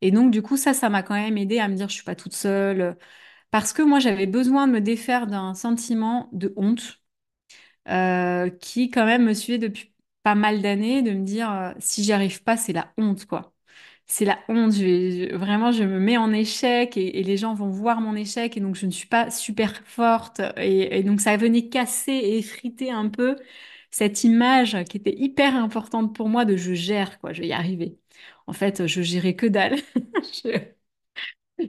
Speaker 2: Et donc, du coup, ça m'a quand même aidé à me dire, je suis pas toute seule, parce que moi, j'avais besoin de me défaire d'un sentiment de honte qui, quand même, me suivait depuis pas mal d'années, de me dire, si j'y arrive pas, c'est la honte, quoi. C'est la honte, vraiment, je me mets en échec et les gens vont voir mon échec et donc je ne suis pas super forte et donc ça venait casser et effriter un peu cette image qui était hyper importante pour moi de je gère, quoi, je vais y arriver. En fait, je gérais que dalle. Je-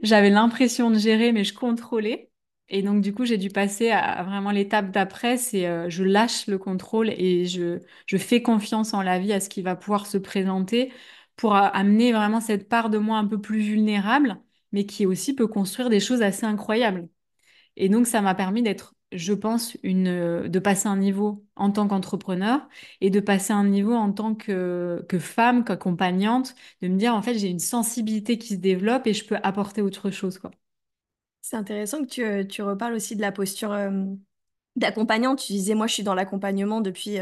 Speaker 2: J'avais l'impression de gérer, mais je contrôlais. Et donc, du coup, j'ai dû passer à vraiment l'étape d'après, c'est je lâche le contrôle et je fais confiance en la vie, à ce qui va pouvoir se présenter pour amener vraiment cette part de moi un peu plus vulnérable, mais qui aussi peut construire des choses assez incroyables. Et donc, ça m'a permis d'être, je pense, de passer un niveau en tant qu'entrepreneur et de passer un niveau en tant que femme, qu'accompagnante, de me dire, en fait, j'ai une sensibilité qui se développe et je peux apporter autre chose, quoi.
Speaker 1: C'est intéressant que tu reparles aussi de la posture d'accompagnante. Tu disais, moi, je suis dans l'accompagnement depuis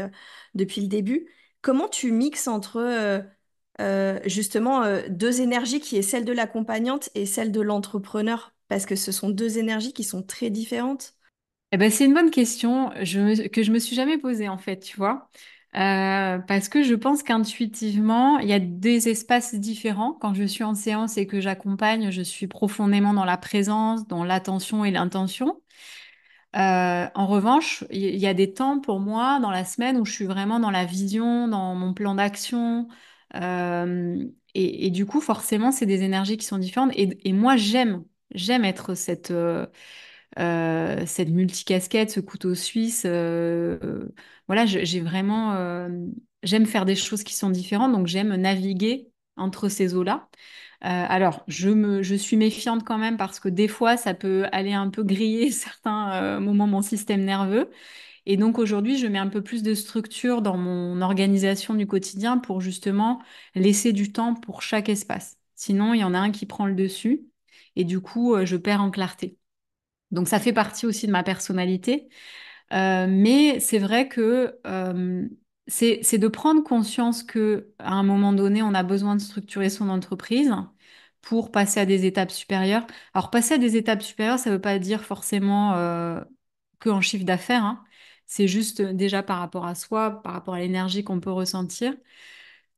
Speaker 1: le début. Comment tu mixes entre justement deux énergies qui est celle de l'accompagnante et celle de l'entrepreneur? Parce que ce sont deux énergies qui sont très différentes.
Speaker 2: Eh ben, c'est une bonne question que je me suis jamais posée en fait, tu vois. Parce que je pense qu'intuitivement, il y a des espaces différents. Quand je suis en séance et que j'accompagne, je suis profondément dans la présence, dans l'attention et l'intention. En revanche, il y a des temps pour moi dans la semaine où je suis vraiment dans la vision, dans mon plan d'action. Euh, et du coup, forcément, c'est des énergies qui sont différentes. Et moi, j'aime être cette multicasquette, ce couteau suisse. Voilà, j'ai vraiment, j'aime faire des choses qui sont différentes, donc j'aime naviguer entre ces eaux-là. Alors, je suis méfiante quand même parce que des fois, ça peut aller un peu griller certains moments mon système nerveux. Et donc aujourd'hui, je mets un peu plus de structure dans mon organisation du quotidien pour justement laisser du temps pour chaque espace. Sinon, il y en a un qui prend le dessus et du coup, je perds en clarté. Donc ça fait partie aussi de ma personnalité. Mais c'est vrai que c'est de prendre conscience que à un moment donné, on a besoin de structurer son entreprise pour passer à des étapes supérieures. Alors passer à des étapes supérieures, ça ne veut pas dire forcément que en chiffre d'affaires, hein. C'est juste déjà par rapport à soi, par rapport à l'énergie qu'on peut ressentir.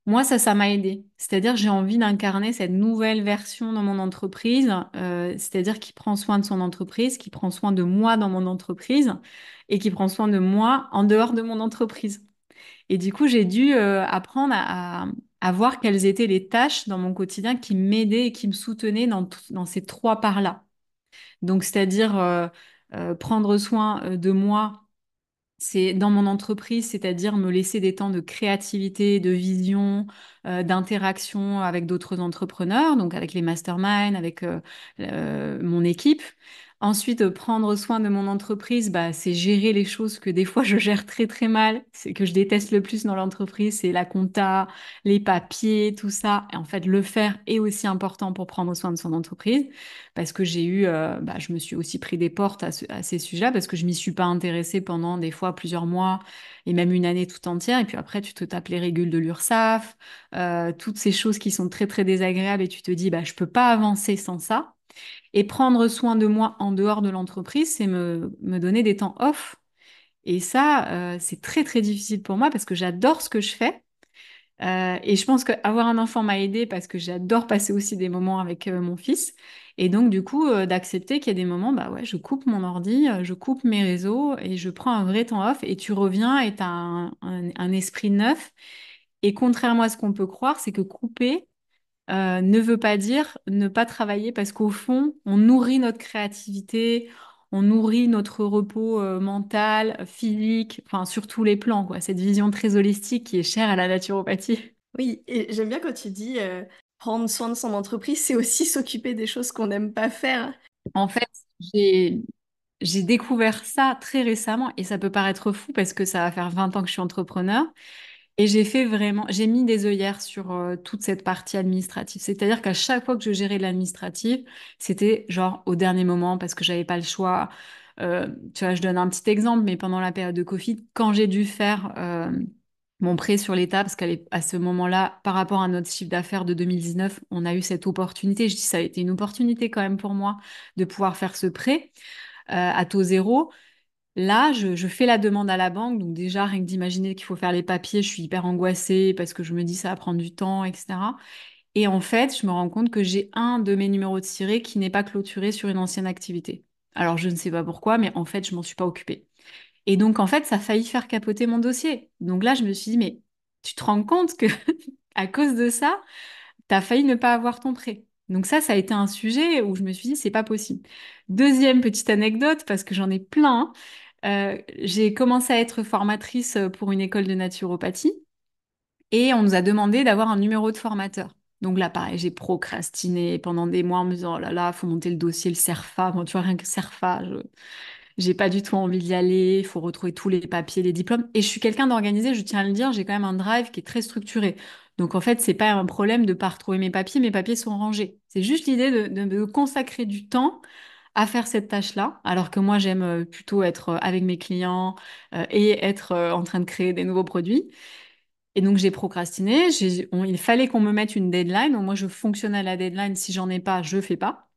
Speaker 2: Moi, ça m'a aidé. C'est-à-dire, j'ai envie d'incarner cette nouvelle version dans mon entreprise, c'est-à-dire qui prend soin de son entreprise, qui prend soin de moi dans mon entreprise et qui prend soin de moi en dehors de mon entreprise. Et du coup, j'ai dû apprendre à voir quelles étaient les tâches dans mon quotidien qui m'aidaient et qui me soutenaient dans ces trois parts-là. Donc, c'est-à-dire prendre soin de moi c'est dans mon entreprise, c'est-à-dire me laisser des temps de créativité, de vision, d'interaction avec d'autres entrepreneurs, donc avec les masterminds, avec mon équipe. Ensuite, prendre soin de mon entreprise, bah, c'est gérer les choses que des fois je gère très très mal, c'est que je déteste le plus dans l'entreprise, c'est la compta, les papiers, tout ça. Et en fait, le faire est aussi important pour prendre soin de son entreprise parce que je me suis aussi pris des portes à ces sujets-là parce que je m'y suis pas intéressée pendant des fois plusieurs mois et même une année tout entière. Et puis après, tu te tapes les régules de l'URSSAF, toutes ces choses qui sont très très désagréables et tu te dis, bah, je peux pas avancer sans ça. Et prendre soin de moi en dehors de l'entreprise, c'est me donner des temps off. Et ça, c'est très très difficile pour moi parce que j'adore ce que je fais. Et je pense qu'avoir un enfant m'a aidé parce que j'adore passer aussi des moments avec mon fils. Et donc, du coup, d'accepter qu'il y a des moments, bah ouais, je coupe mon ordi, je coupe mes réseaux et je prends un vrai temps off et tu reviens et tu as un esprit neuf. Et contrairement à ce qu'on peut croire, c'est que couper ne veut pas dire ne pas travailler parce qu'au fond, on nourrit notre créativité, on nourrit notre repos mental, physique, enfin, sur tous les plans, quoi. Cette vision très holistique qui est chère à la naturopathie.
Speaker 1: Oui, et j'aime bien quand tu dis prendre soin de son entreprise, c'est aussi s'occuper des choses qu'on n'aime pas faire.
Speaker 2: En fait, j'ai j'ai découvert ça très récemment et ça peut paraître fou parce que ça va faire 20 ans que je suis entrepreneur et j'ai mis des œillères sur toute cette partie administrative. C'est-à-dire qu'à chaque fois que je gérais l'administratif, c'était genre au dernier moment parce que j'avais pas le choix. Tu vois, je donne un petit exemple, mais pendant la période de Covid, quand j'ai dû faire mon prêt sur l'État, parce qu'à ce moment-là, par rapport à notre chiffre d'affaires de 2019, on a eu cette opportunité. Je dis, ça a été une opportunité quand même pour moi de pouvoir faire ce prêt à taux zéro. Là, je fais la demande à la banque. Donc déjà, rien que d'imaginer qu'il faut faire les papiers, je suis hyper angoissée parce que je me dis ça va prendre du temps, etc. Et en fait, je me rends compte que j'ai un de mes numéros de tiré qui n'est pas clôturé sur une ancienne activité. Alors, je ne sais pas pourquoi, mais en fait, je m'en suis pas occupée. Et donc, en fait, ça a failli faire capoter mon dossier. Donc là, je me suis dit, mais tu te rends compte que à cause de ça, tu as failli ne pas avoir ton prêt. Donc ça a été un sujet où je me suis dit, c'est pas possible. Deuxième petite anecdote, parce que j'en ai plein, j'ai commencé à être formatrice pour une école de naturopathie et on nous a demandé d'avoir un numéro de formateur. Donc là, pareil, j'ai procrastiné pendant des mois en me disant, oh là là, faut monter le dossier, le CERFA. Bon, tu vois, rien que CERFA, j'ai pas du tout envie d'y aller. Il faut retrouver tous les papiers, les diplômes. Et je suis quelqu'un d'organisé, je tiens à le dire, j'ai quand même un drive qui est très structuré. Donc en fait, c'est pas un problème de pas retrouver mes papiers sont rangés. C'est juste l'idée de consacrer du temps à faire cette tâche-là, alors que moi, j'aime plutôt être avec mes clients et être en train de créer des nouveaux produits. Et donc, j'ai procrastiné. Il fallait qu'on me mette une deadline. Donc, moi, je fonctionne à la deadline. Si j'en ai pas, je fais pas.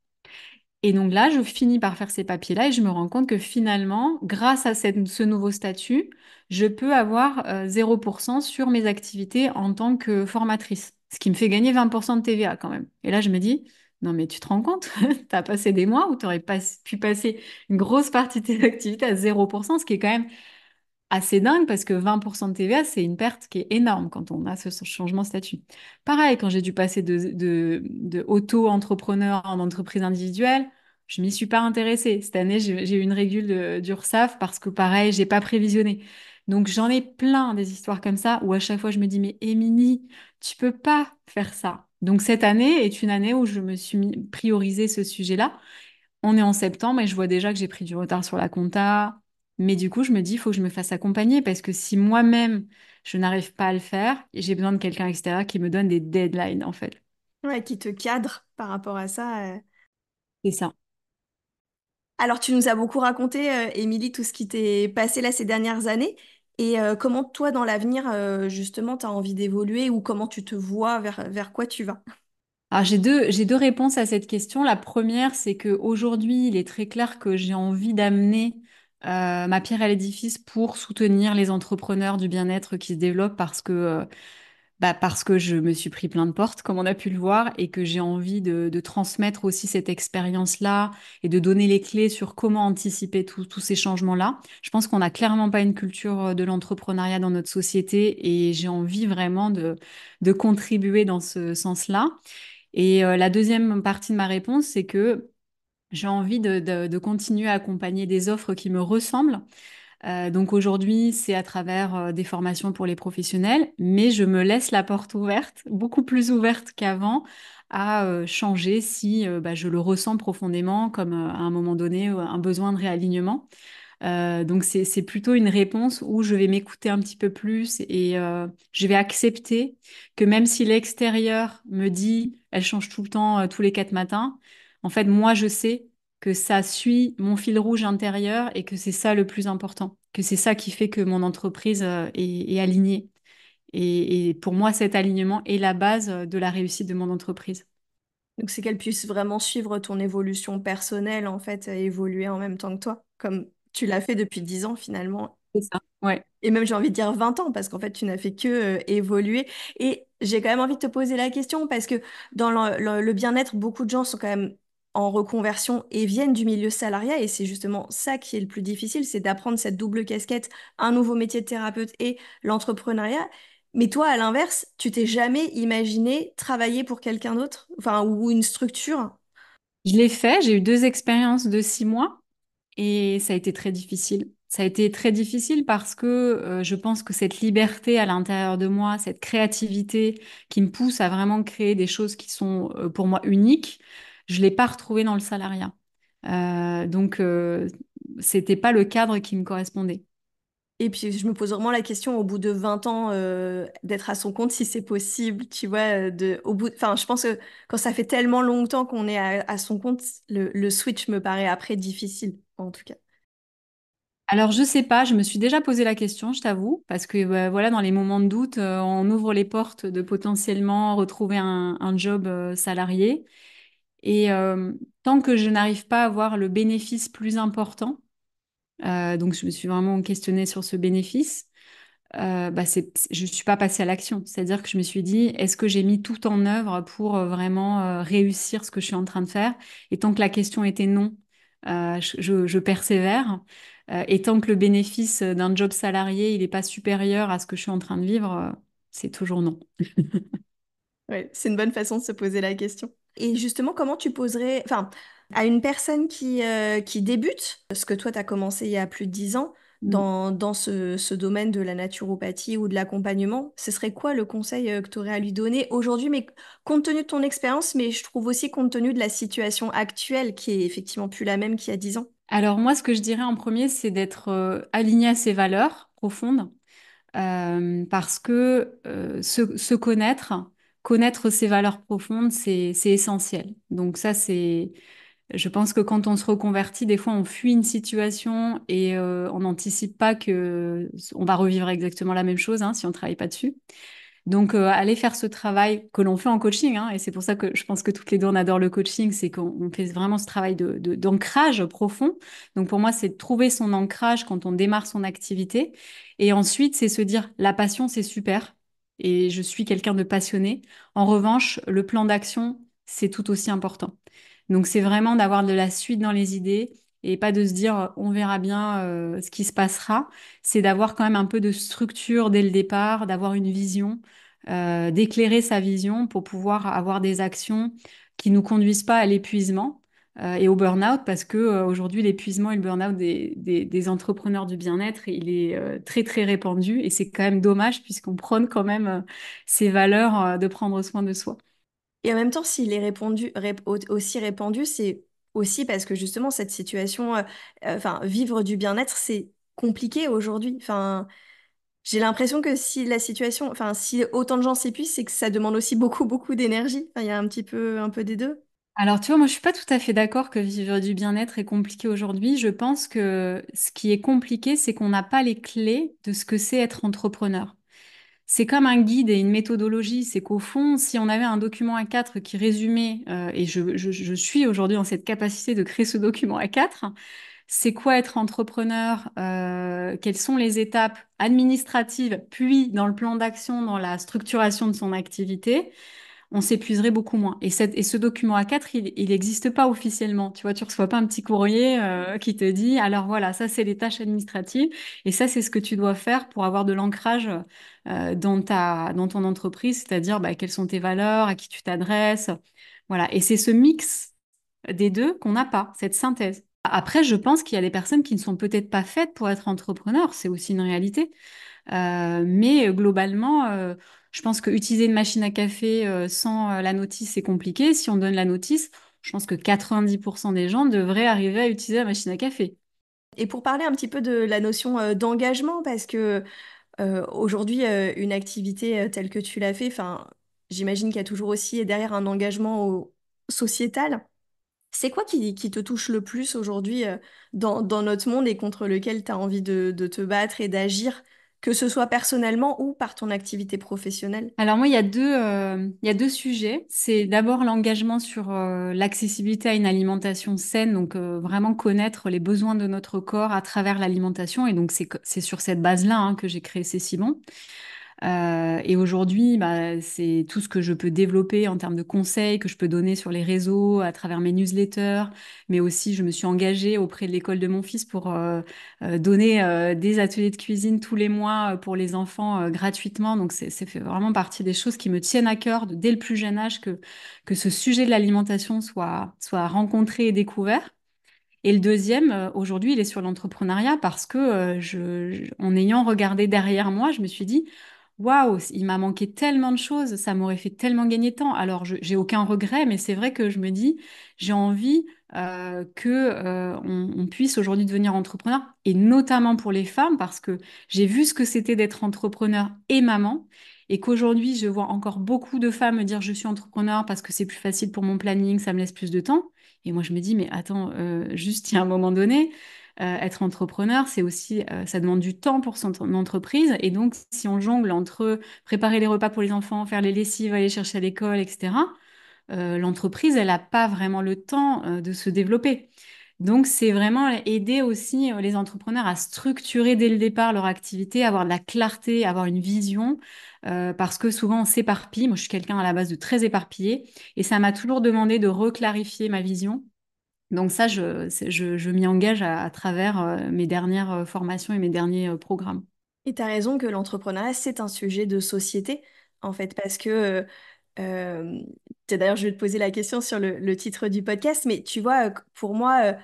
Speaker 2: Et donc là, je finis par faire ces papiers-là et je me rends compte que finalement, grâce à ce nouveau statut, je peux avoir 0% sur mes activités en tant que formatrice, ce qui me fait gagner 20% de TVA quand même. Et là, je me dis, non mais tu te rends compte, tu as passé des mois où tu aurais pas pu passer une grosse partie de tes activités à 0%, ce qui est quand même assez dingue parce que 20% de TVA, c'est une perte qui est énorme quand on a ce changement de statut. Pareil, quand j'ai dû passer de auto-entrepreneur en entreprise individuelle, je m'y suis pas intéressée. Cette année, j'ai eu une régule d'URSSAF parce que pareil, j'ai pas prévisionné. Donc j'en ai plein des histoires comme ça où à chaque fois je me dis, mais Émilie, tu peux pas faire ça. Donc cette année est une année où je me suis priorisé ce sujet-là. On est en septembre et je vois déjà que j'ai pris du retard sur la compta. Mais du coup, je me dis, il faut que je me fasse accompagner parce que si moi-même, je n'arrive pas à le faire, j'ai besoin de quelqu'un extérieur qui me donne des deadlines, en fait.
Speaker 1: Ouais, qui te cadre par rapport à ça.
Speaker 2: C'est ça.
Speaker 1: Alors, tu nous as beaucoup raconté, Émilie, tout ce qui t'est passé là ces dernières années. Et comment toi, dans l'avenir, justement, tu as envie d'évoluer ou comment tu te vois, vers quoi tu vas?
Speaker 2: Alors, j'ai deux réponses à cette question. La première, c'est qu'aujourd'hui, il est très clair que j'ai envie d'amener ma pierre à l'édifice pour soutenir les entrepreneurs du bien-être qui se développent parce que je me suis pris plein de portes, comme on a pu le voir, et que j'ai envie de transmettre aussi cette expérience-là et de donner les clés sur comment anticiper tous ces changements-là. Je pense qu'on n'a clairement pas une culture de l'entrepreneuriat dans notre société et j'ai envie vraiment de contribuer dans ce sens-là. Et la deuxième partie de ma réponse, c'est que j'ai envie de continuer à accompagner des offres qui me ressemblent. Donc aujourd'hui, c'est à travers des formations pour les professionnels, mais je me laisse la porte ouverte, beaucoup plus ouverte qu'avant, à changer si bah, je le ressens profondément, comme à un moment donné, un besoin de réalignement. Donc c'est plutôt une réponse où je vais m'écouter un petit peu plus et je vais accepter que même si l'extérieur me dit elle change tout le temps, tous les 4 matins, en fait moi je sais que ça suit mon fil rouge intérieur et que c'est ça le plus important, que c'est ça qui fait que mon entreprise est alignée. Et pour moi, cet alignement est la base de la réussite de mon entreprise.
Speaker 1: Donc, c'est qu'elle puisse vraiment suivre ton évolution personnelle, en fait, et évoluer en même temps que toi, comme tu l'as fait depuis 10 ans finalement.
Speaker 2: C'est ça. Ouais.
Speaker 1: Et même, j'ai envie de dire 20 ans, parce qu'en fait, tu n'as fait que évoluer. Et j'ai quand même envie de te poser la question, parce que dans le bien-être, beaucoup de gens sont quand même en reconversion et viennent du milieu salariat. Et c'est justement ça qui est le plus difficile, c'est d'apprendre cette double casquette, un nouveau métier de thérapeute et l'entrepreneuriat. Mais toi, à l'inverse, tu t'es jamais imaginé travailler pour quelqu'un d'autre, enfin, ou une structure?
Speaker 2: Je l'ai fait, j'ai eu 2 expériences de 6 mois. Et ça a été très difficile. Ça a été très difficile parce que je pense que cette liberté à l'intérieur de moi, cette créativité qui me pousse à vraiment créer des choses qui sont pour moi uniques, je l'ai pas retrouvée dans le salariat. Donc, c'était pas le cadre qui me correspondait.
Speaker 1: Et puis, je me pose vraiment la question, au bout de 20 ans, d'être à son compte, si c'est possible, tu vois, enfin, je pense que quand ça fait tellement longtemps qu'on est à son compte, le switch me paraît après difficile, en tout cas.
Speaker 2: Alors, je sais pas, je me suis déjà posé la question, je t'avoue, parce que voilà, dans les moments de doute, on ouvre les portes de potentiellement retrouver un job salarié. Et tant que je n'arrive pas à avoir le bénéfice plus important, donc je me suis vraiment questionnée sur ce bénéfice, bah je ne suis pas passée à l'action. C'est-à-dire que je me suis dit, est-ce que j'ai mis tout en œuvre pour vraiment réussir ce que je suis en train de faire? Et tant que la question était non, je persévère. Et tant que le bénéfice d'un job salarié, il n'est pas supérieur à ce que je suis en train de vivre, c'est toujours non.
Speaker 1: Ouais, c'est une bonne façon de se poser la question. Et justement, comment tu poserais, enfin, à une personne qui débute, ce que toi, tu as commencé il y a plus de 10 ans,
Speaker 2: Mm.
Speaker 1: dans ce domaine de la naturopathie ou de l'accompagnement, ce serait quoi le conseil que tu aurais à lui donner aujourd'hui, mais compte tenu de ton expérience, mais je trouve aussi compte tenu de la situation actuelle qui est effectivement plus la même qu'il y a 10 ans.
Speaker 2: Alors moi, ce que je dirais en premier, c'est d'être aligné à ses valeurs profondes, parce que se connaître, connaître ses valeurs profondes, c'est essentiel. Donc ça, je pense que quand on se reconvertit, des fois, on fuit une situation et on n'anticipe pas que on va revivre exactement la même chose, hein, si on travaille pas dessus. Donc, aller faire ce travail que l'on fait en coaching, hein, et c'est pour ça que je pense que toutes les deux, on adore le coaching, c'est qu'on fait vraiment ce travail d'ancrage profond. Donc, pour moi, c'est de trouver son ancrage quand on démarre son activité. Et ensuite, c'est se dire, la passion, c'est super. Et je suis quelqu'un de passionné. En revanche, le plan d'action, c'est tout aussi important. Donc, c'est vraiment d'avoir de la suite dans les idées et pas de se dire, on verra bien ce qui se passera. C'est d'avoir quand même un peu de structure dès le départ, d'avoir une vision, d'éclairer sa vision pour pouvoir avoir des actions qui nous conduisent pas à l'épuisement et au burn-out, parce que aujourd'hui, l'épuisement et le burn-out des entrepreneurs du bien-être, il est très, très répandu et c'est quand même dommage puisqu'on prône quand même ces valeurs de prendre soin de soi.
Speaker 1: Et en même temps, s'il est aussi répandu, c'est aussi parce que justement, cette situation, enfin, vivre du bien-être, c'est compliqué aujourd'hui. Enfin, j'ai l'impression que si la situation, enfin, si autant de gens s'épuisent, c'est que ça demande aussi beaucoup, beaucoup d'énergie. Enfin, il y a un peu des deux.
Speaker 2: Alors, tu vois, moi, je suis pas tout à fait d'accord que vivre du bien-être est compliqué aujourd'hui. Je pense que ce qui est compliqué, c'est qu'on n'a pas les clés de ce que c'est être entrepreneur. C'est comme un guide et une méthodologie. C'est qu'au fond, si on avait un document A4 qui résumait, et je suis aujourd'hui dans cette capacité de créer ce document A4, c'est quoi être entrepreneur, quelles sont les étapes administratives, puis dans le plan d'action, dans la structuration de son activité, on s'épuiserait beaucoup moins. Et ce document A4, il n'existe pas officiellement. Tu vois, tu reçois pas un petit courrier qui te dit, alors voilà, ça c'est les tâches administratives et ça c'est ce que tu dois faire pour avoir de l'ancrage dans ton entreprise, c'est-à-dire bah, quelles sont tes valeurs, à qui tu t'adresses. Voilà. Et c'est ce mix des deux qu'on n'a pas, cette synthèse. Après, je pense qu'il y a des personnes qui ne sont peut-être pas faites pour être entrepreneurs, c'est aussi une réalité. Mais globalement, je pense que utiliser une machine à café sans la notice, c'est compliqué. Si on donne la notice, je pense que 90% des gens devraient arriver à utiliser la machine à café.
Speaker 1: Et pour parler un petit peu de la notion d'engagement, parce que aujourd'hui, une activité telle que tu l'as fait, enfin, j'imagine qu'il y a toujours aussi derrière un engagement sociétal. C'est quoi qui te touche le plus aujourd'hui dans notre monde et contre lequel tu as envie de te battre et d'agir, que ce soit personnellement ou par ton activité professionnelle?
Speaker 2: Alors moi, il y a deux sujets. C'est d'abord l'engagement sur l'accessibilité à une alimentation saine, donc vraiment connaître les besoins de notre corps à travers l'alimentation. Et donc c'est sur cette base-là hein, que j'ai créé C'est si bon. Et aujourd'hui, bah, c'est tout ce que je peux développer en termes de conseils que je peux donner sur les réseaux, à travers mes newsletters, mais aussi je me suis engagée auprès de l'école de mon fils pour donner des ateliers de cuisine tous les mois pour les enfants gratuitement. Donc c'est fait vraiment partie des choses qui me tiennent à cœur dès le plus jeune âge que ce sujet de l'alimentation soit rencontré et découvert. Et le deuxième, aujourd'hui, il est sur l'entrepreneuriat parce que en ayant regardé derrière moi, je me suis dit, waouh, il m'a manqué tellement de choses, ça m'aurait fait tellement gagner de temps. Alors, j'ai aucun regret, mais c'est vrai que je me dis, j'ai envie on puisse aujourd'hui devenir entrepreneur, et notamment pour les femmes, parce que j'ai vu ce que c'était d'être entrepreneur et maman. Et qu'aujourd'hui, je vois encore beaucoup de femmes me dire je suis entrepreneur parce que c'est plus facile pour mon planning, ça me laisse plus de temps. Et moi, je me dis, mais attends, juste il y a un moment donné, être entrepreneur, c'est aussi, ça demande du temps pour son entreprise. Et donc, si on jongle entre préparer les repas pour les enfants, faire les lessives, aller chercher à l'école, etc., l'entreprise, elle n'a pas vraiment le temps, de se développer. Donc, c'est vraiment aider aussi les entrepreneurs à structurer dès le départ leur activité, avoir de la clarté, avoir une vision, parce que souvent on s'éparpille. Moi, je suis quelqu'un à la base de très éparpillé, et ça m'a toujours demandé de reclarifier ma vision. Donc ça, je m'y engage à travers mes dernières formations et mes derniers programmes.
Speaker 1: Et tu as raison que l'entrepreneuriat, c'est un sujet de société, en fait, parce que, d'ailleurs, je vais te poser la question sur le titre du podcast, mais tu vois, pour moi,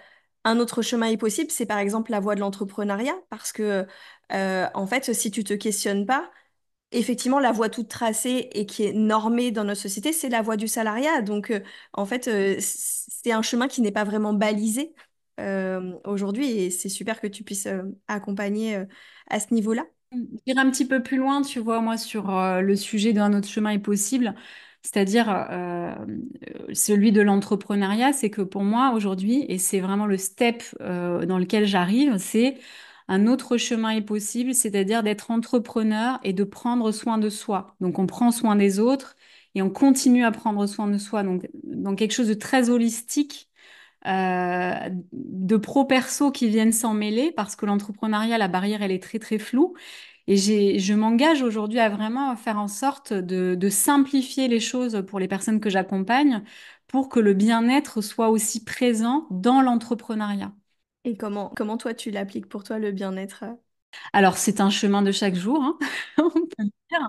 Speaker 1: Un autre chemin est possible, c'est par exemple la voie de l'entrepreneuriat, parce que en fait, si tu te questionnes pas, effectivement, la voie toute tracée et qui est normée dans notre société, c'est la voie du salariat. Donc, en fait, c'est un chemin qui n'est pas vraiment balisé aujourd'hui, et c'est super que tu puisses accompagner à ce niveau-là.
Speaker 2: J'irai un petit peu plus loin, tu vois, moi, sur le sujet d'un autre chemin est possible, c'est-à-dire celui de l'entrepreneuriat. C'est que pour moi, aujourd'hui, et c'est vraiment le step dans lequel j'arrive, c'est un autre chemin est possible, c'est-à-dire d'être entrepreneur et de prendre soin de soi. Donc, on prend soin des autres et on continue à prendre soin de soi. Donc quelque chose de très holistique de pro-perso qui viennent s'en mêler parce que l'entrepreneuriat, la barrière, elle est très très floue. Et je m'engage aujourd'hui à vraiment faire en sorte de simplifier les choses pour les personnes que j'accompagne pour que le bien-être soit aussi présent dans l'entrepreneuriat.
Speaker 1: Et comment toi, tu l'appliques pour toi, le bien-être?
Speaker 2: Alors, c'est un chemin de chaque jour, hein, on peut le dire.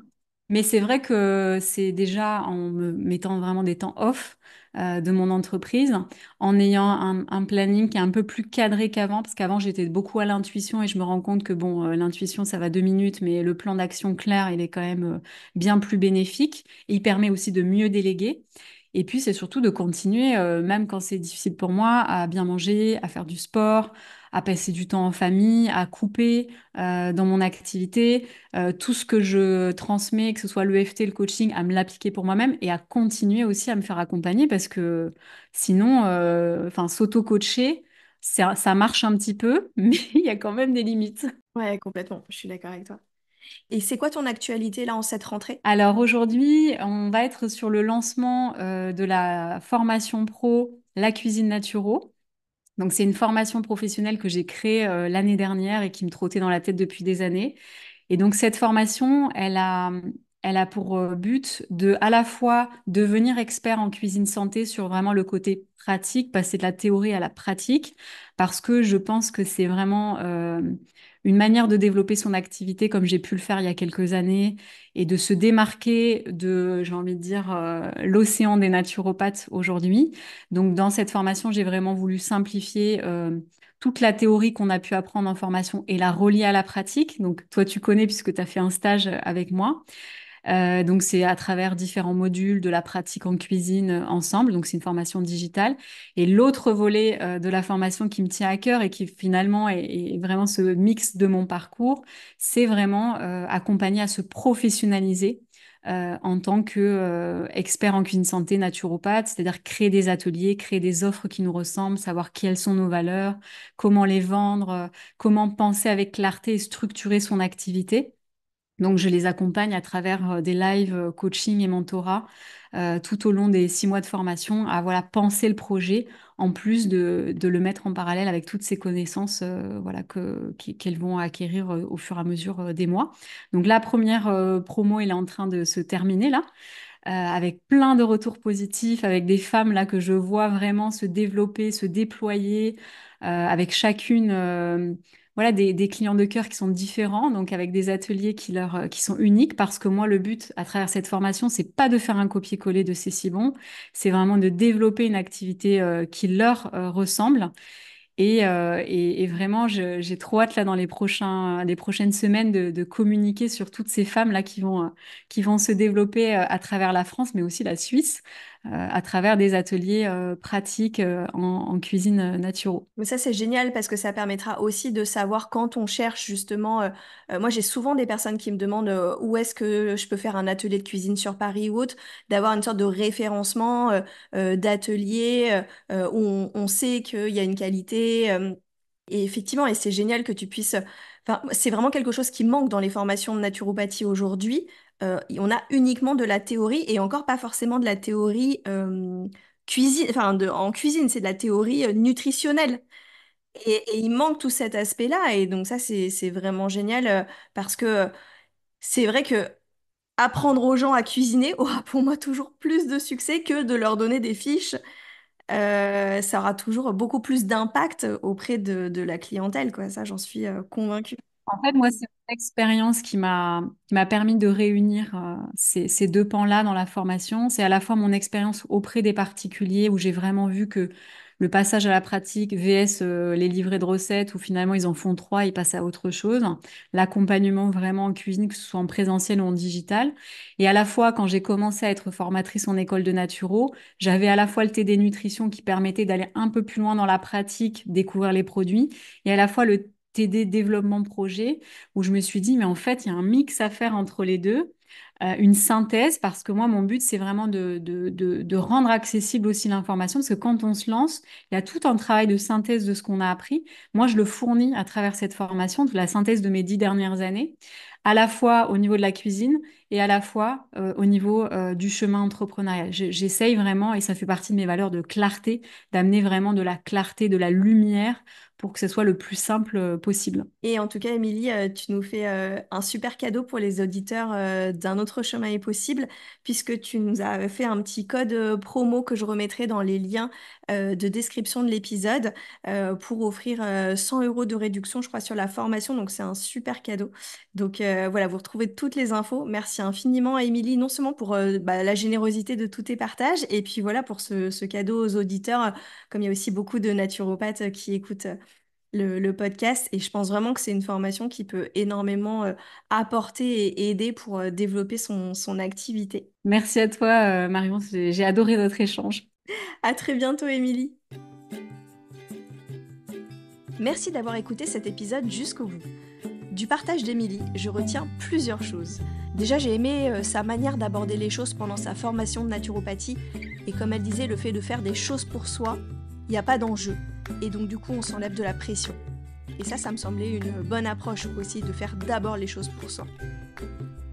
Speaker 2: Mais c'est vrai que c'est déjà en me mettant vraiment des temps off de mon entreprise, en ayant un planning qui est un peu plus cadré qu'avant, parce qu'avant j'étais beaucoup à l'intuition et je me rends compte que bon, l'intuition ça va 2 minutes, mais le plan d'action clair, il est quand même bien plus bénéfique. Et il permet aussi de mieux déléguer. Et puis c'est surtout de continuer, même quand c'est difficile pour moi, à bien manger, à faire du sport, à passer du temps en famille, à couper dans mon activité, tout ce que je transmets, que ce soit l'EFT, le coaching, à me l'appliquer pour moi-même et à continuer aussi à me faire accompagner parce que sinon, enfin, s'auto-coacher, ça marche un petit peu, mais il y a quand même des limites.
Speaker 1: Ouais, complètement, je suis d'accord avec toi. Et c'est quoi ton actualité là en cette rentrée?
Speaker 2: Alors aujourd'hui, on va être sur le lancement de la formation pro La Cuisine Naturo. Donc, c'est une formation professionnelle que j'ai créée l'année dernière et qui me trottait dans la tête depuis des années. Et donc, cette formation, elle a pour but de à la fois devenir expert en cuisine santé sur vraiment le côté pratique, passer de la théorie à la pratique, parce que je pense que c'est vraiment une manière de développer son activité comme j'ai pu le faire il y a quelques années et de se démarquer de, j'ai envie de dire, l'océan des naturopathes aujourd'hui. Donc, dans cette formation, j'ai vraiment voulu simplifier toute la théorie qu'on a pu apprendre en formation et la relier à la pratique. Donc, toi, tu connais puisque tu as fait un stage avec moi. Donc, c'est à travers différents modules de la pratique en cuisine ensemble. Donc, c'est une formation digitale. Et l'autre volet de la formation qui me tient à cœur et qui finalement est vraiment ce mix de mon parcours, c'est vraiment accompagner à se professionnaliser en tant que expert en cuisine santé naturopathe, c'est-à-dire créer des ateliers, créer des offres qui nous ressemblent, savoir quelles sont nos valeurs, comment les vendre, comment penser avec clarté et structurer son activité. Donc, je les accompagne à travers des lives coaching et mentorat tout au long des 6 mois de formation à voilà, penser le projet en plus de le mettre en parallèle avec toutes ces connaissances voilà, qu'elles vont acquérir au fur et à mesure des mois. Donc, la première promo, elle est en train de se terminer là avec plein de retours positifs, avec des femmes là que je vois vraiment se développer, se déployer, avec chacune voilà, des clients de cœur qui sont différents, donc avec des ateliers qui sont uniques, parce que moi, le but à travers cette formation, c'est pas de faire un copier-coller de C'est si bon, c'est vraiment de développer une activité qui leur ressemble. Et vraiment, j'ai trop hâte là dans les prochaines semaines de communiquer sur toutes ces femmes là qui vont se développer à travers la France, mais aussi la Suisse, à travers des ateliers pratiques en cuisine naturelle.
Speaker 1: Mais ça, c'est génial parce que ça permettra aussi de savoir quand on cherche justement. Moi, j'ai souvent des personnes qui me demandent où est-ce que je peux faire un atelier de cuisine sur Paris ou autre, d'avoir une sorte de référencement d'atelier où on sait qu'il y a une qualité. Et effectivement, et c'est génial que tu puisses. Enfin, c'est vraiment quelque chose qui manque dans les formations de naturopathie aujourd'hui. On a uniquement de la théorie et encore pas forcément de la théorie cuisine. Enfin, en cuisine, c'est de la théorie nutritionnelle. Et il manque tout cet aspect-là. Et donc ça, c'est vraiment génial parce que c'est vrai que apprendre aux gens à cuisiner aura pour moi toujours plus de succès que de leur donner des fiches. Ça aura toujours beaucoup plus d'impact auprès de la clientèle, quoi. Ça, j'en suis convaincue.
Speaker 2: En fait, moi, c'est une expérience qui m'a permis de réunir ces deux pans-là dans la formation. C'est à la fois mon expérience auprès des particuliers où j'ai vraiment vu que le passage à la pratique vs les livrets de recettes où finalement ils en font 3, ils passent à autre chose. L'accompagnement vraiment en cuisine, que ce soit en présentiel ou en digital. Et à la fois, quand j'ai commencé à être formatrice en école de naturo, j'avais à la fois le TD Nutrition qui permettait d'aller un peu plus loin dans la pratique, découvrir les produits, et à la fois le TD Développement Projet, où je me suis dit, mais en fait, il y a un mix à faire entre les deux, une synthèse, parce que moi, mon but, c'est vraiment de rendre accessible aussi l'information, parce que quand on se lance, il y a tout un travail de synthèse de ce qu'on a appris. Moi, je le fournis à travers cette formation, de la synthèse de mes 10 dernières années, à la fois au niveau de la cuisine et à la fois au niveau du chemin entrepreneurial. J'essaye vraiment, et ça fait partie de mes valeurs de clarté, d'amener vraiment de la clarté, de la lumière pour que ce soit le plus simple possible.
Speaker 1: Et en tout cas, Émilie, tu nous fais un super cadeau pour les auditeurs d'un autre chemin est possible, puisque tu nous as fait un petit code promo que je remettrai dans les liens de description de l'épisode pour offrir 100 € de réduction, je crois, sur la formation. Donc, c'est un super cadeau. Donc, voilà, vous retrouvez toutes les infos. Merci infiniment à Émilie, non seulement pour la générosité de tous tes partages, et puis voilà, pour ce cadeau aux auditeurs, comme il y a aussi beaucoup de naturopathes qui écoutent le podcast et je pense vraiment que c'est une formation qui peut énormément apporter et aider pour développer son activité.
Speaker 2: Merci à toi, Marion. J'ai adoré notre échange.
Speaker 1: À très bientôt, Émilie. Merci d'avoir écouté cet épisode jusqu'au bout. Du partage d'Émilie, je retiens plusieurs choses. Déjà, j'ai aimé sa manière d'aborder les choses pendant sa formation de naturopathie et comme elle disait, le fait de faire des choses pour soi, il n'y a pas d'enjeu. Et donc du coup, on s'enlève de la pression. Et ça me semblait une bonne approche aussi de faire d'abord les choses pour soi.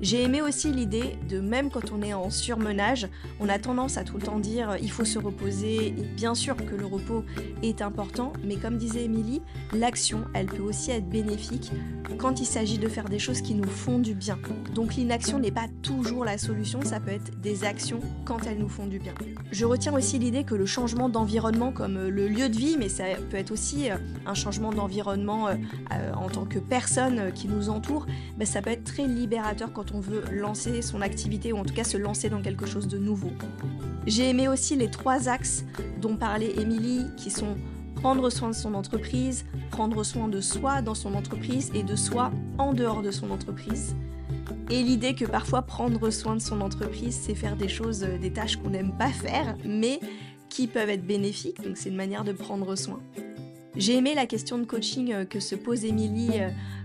Speaker 1: J'ai aimé aussi l'idée de même quand on est en surmenage, on a tendance à tout le temps dire il faut se reposer, et bien sûr que le repos est important, mais comme disait Émilie, l'action, elle peut aussi être bénéfique quand il s'agit de faire des choses qui nous font du bien. Donc l'inaction n'est pas toujours la solution, ça peut être des actions quand elles nous font du bien. Je retiens aussi l'idée que le changement d'environnement comme le lieu de vie, mais ça peut être aussi un changement d'environnement en tant que personne qui nous entoure, ça peut être très libérateur quand on veut lancer son activité ou en tout cas se lancer dans quelque chose de nouveau. J'ai aimé aussi les 3 axes dont parlait Émilie qui sont prendre soin de son entreprise, prendre soin de soi dans son entreprise et de soi en dehors de son entreprise. Et l'idée que parfois prendre soin de son entreprise, c'est faire des choses, des tâches qu'on n'aime pas faire, mais qui peuvent être bénéfiques, donc c'est une manière de prendre soin. J'ai aimé la question de coaching que se pose Émilie.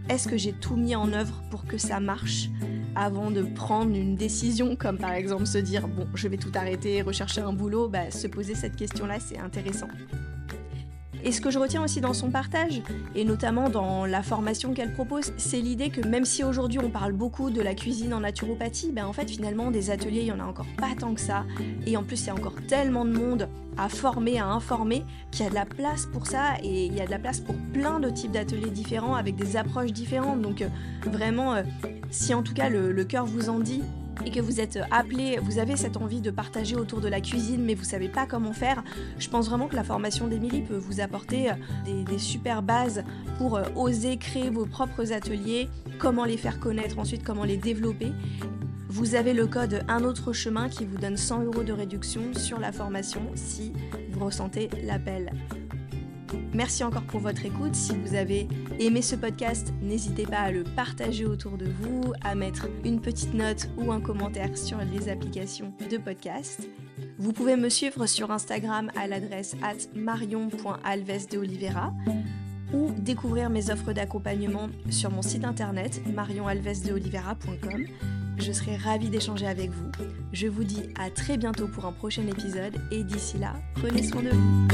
Speaker 1: Est-ce que j'ai tout mis en œuvre pour que ça marche avant de prendre une décision, comme par exemple se dire bon, je vais tout arrêter, rechercher un boulot, se poser cette question-là, c'est intéressant. Et ce que je retiens aussi dans son partage, et notamment dans la formation qu'elle propose, c'est l'idée que même si aujourd'hui on parle beaucoup de la cuisine en naturopathie, en fait finalement des ateliers, il n'y en a encore pas tant que ça, et en plus il y a encore tellement de monde à former, à informer, qu'il y a de la place pour ça, et il y a de la place pour plein de types d'ateliers différents, avec des approches différentes, donc vraiment, si en tout cas le cœur vous en dit, et que vous êtes appelé, vous avez cette envie de partager autour de la cuisine mais vous savez pas comment faire, je pense vraiment que la formation d'Émilie peut vous apporter des super bases pour oser créer vos propres ateliers, comment les faire connaître ensuite, comment les développer. Vous avez le code Un autre chemin qui vous donne 100 € de réduction sur la formation si vous ressentez l'appel. Merci encore pour votre écoute. Si vous avez aimé ce podcast, n'hésitez pas à le partager autour de vous, à mettre une petite note ou un commentaire sur les applications de podcast. Vous pouvez me suivre sur Instagram à l'adresse @marion.alvesdeoliveira ou découvrir mes offres d'accompagnement sur mon site internet marionalvesdeoliveira.com. Je serai ravie d'échanger avec vous. Je vous dis à très bientôt pour un prochain épisode et d'ici là, prenez soin de vous.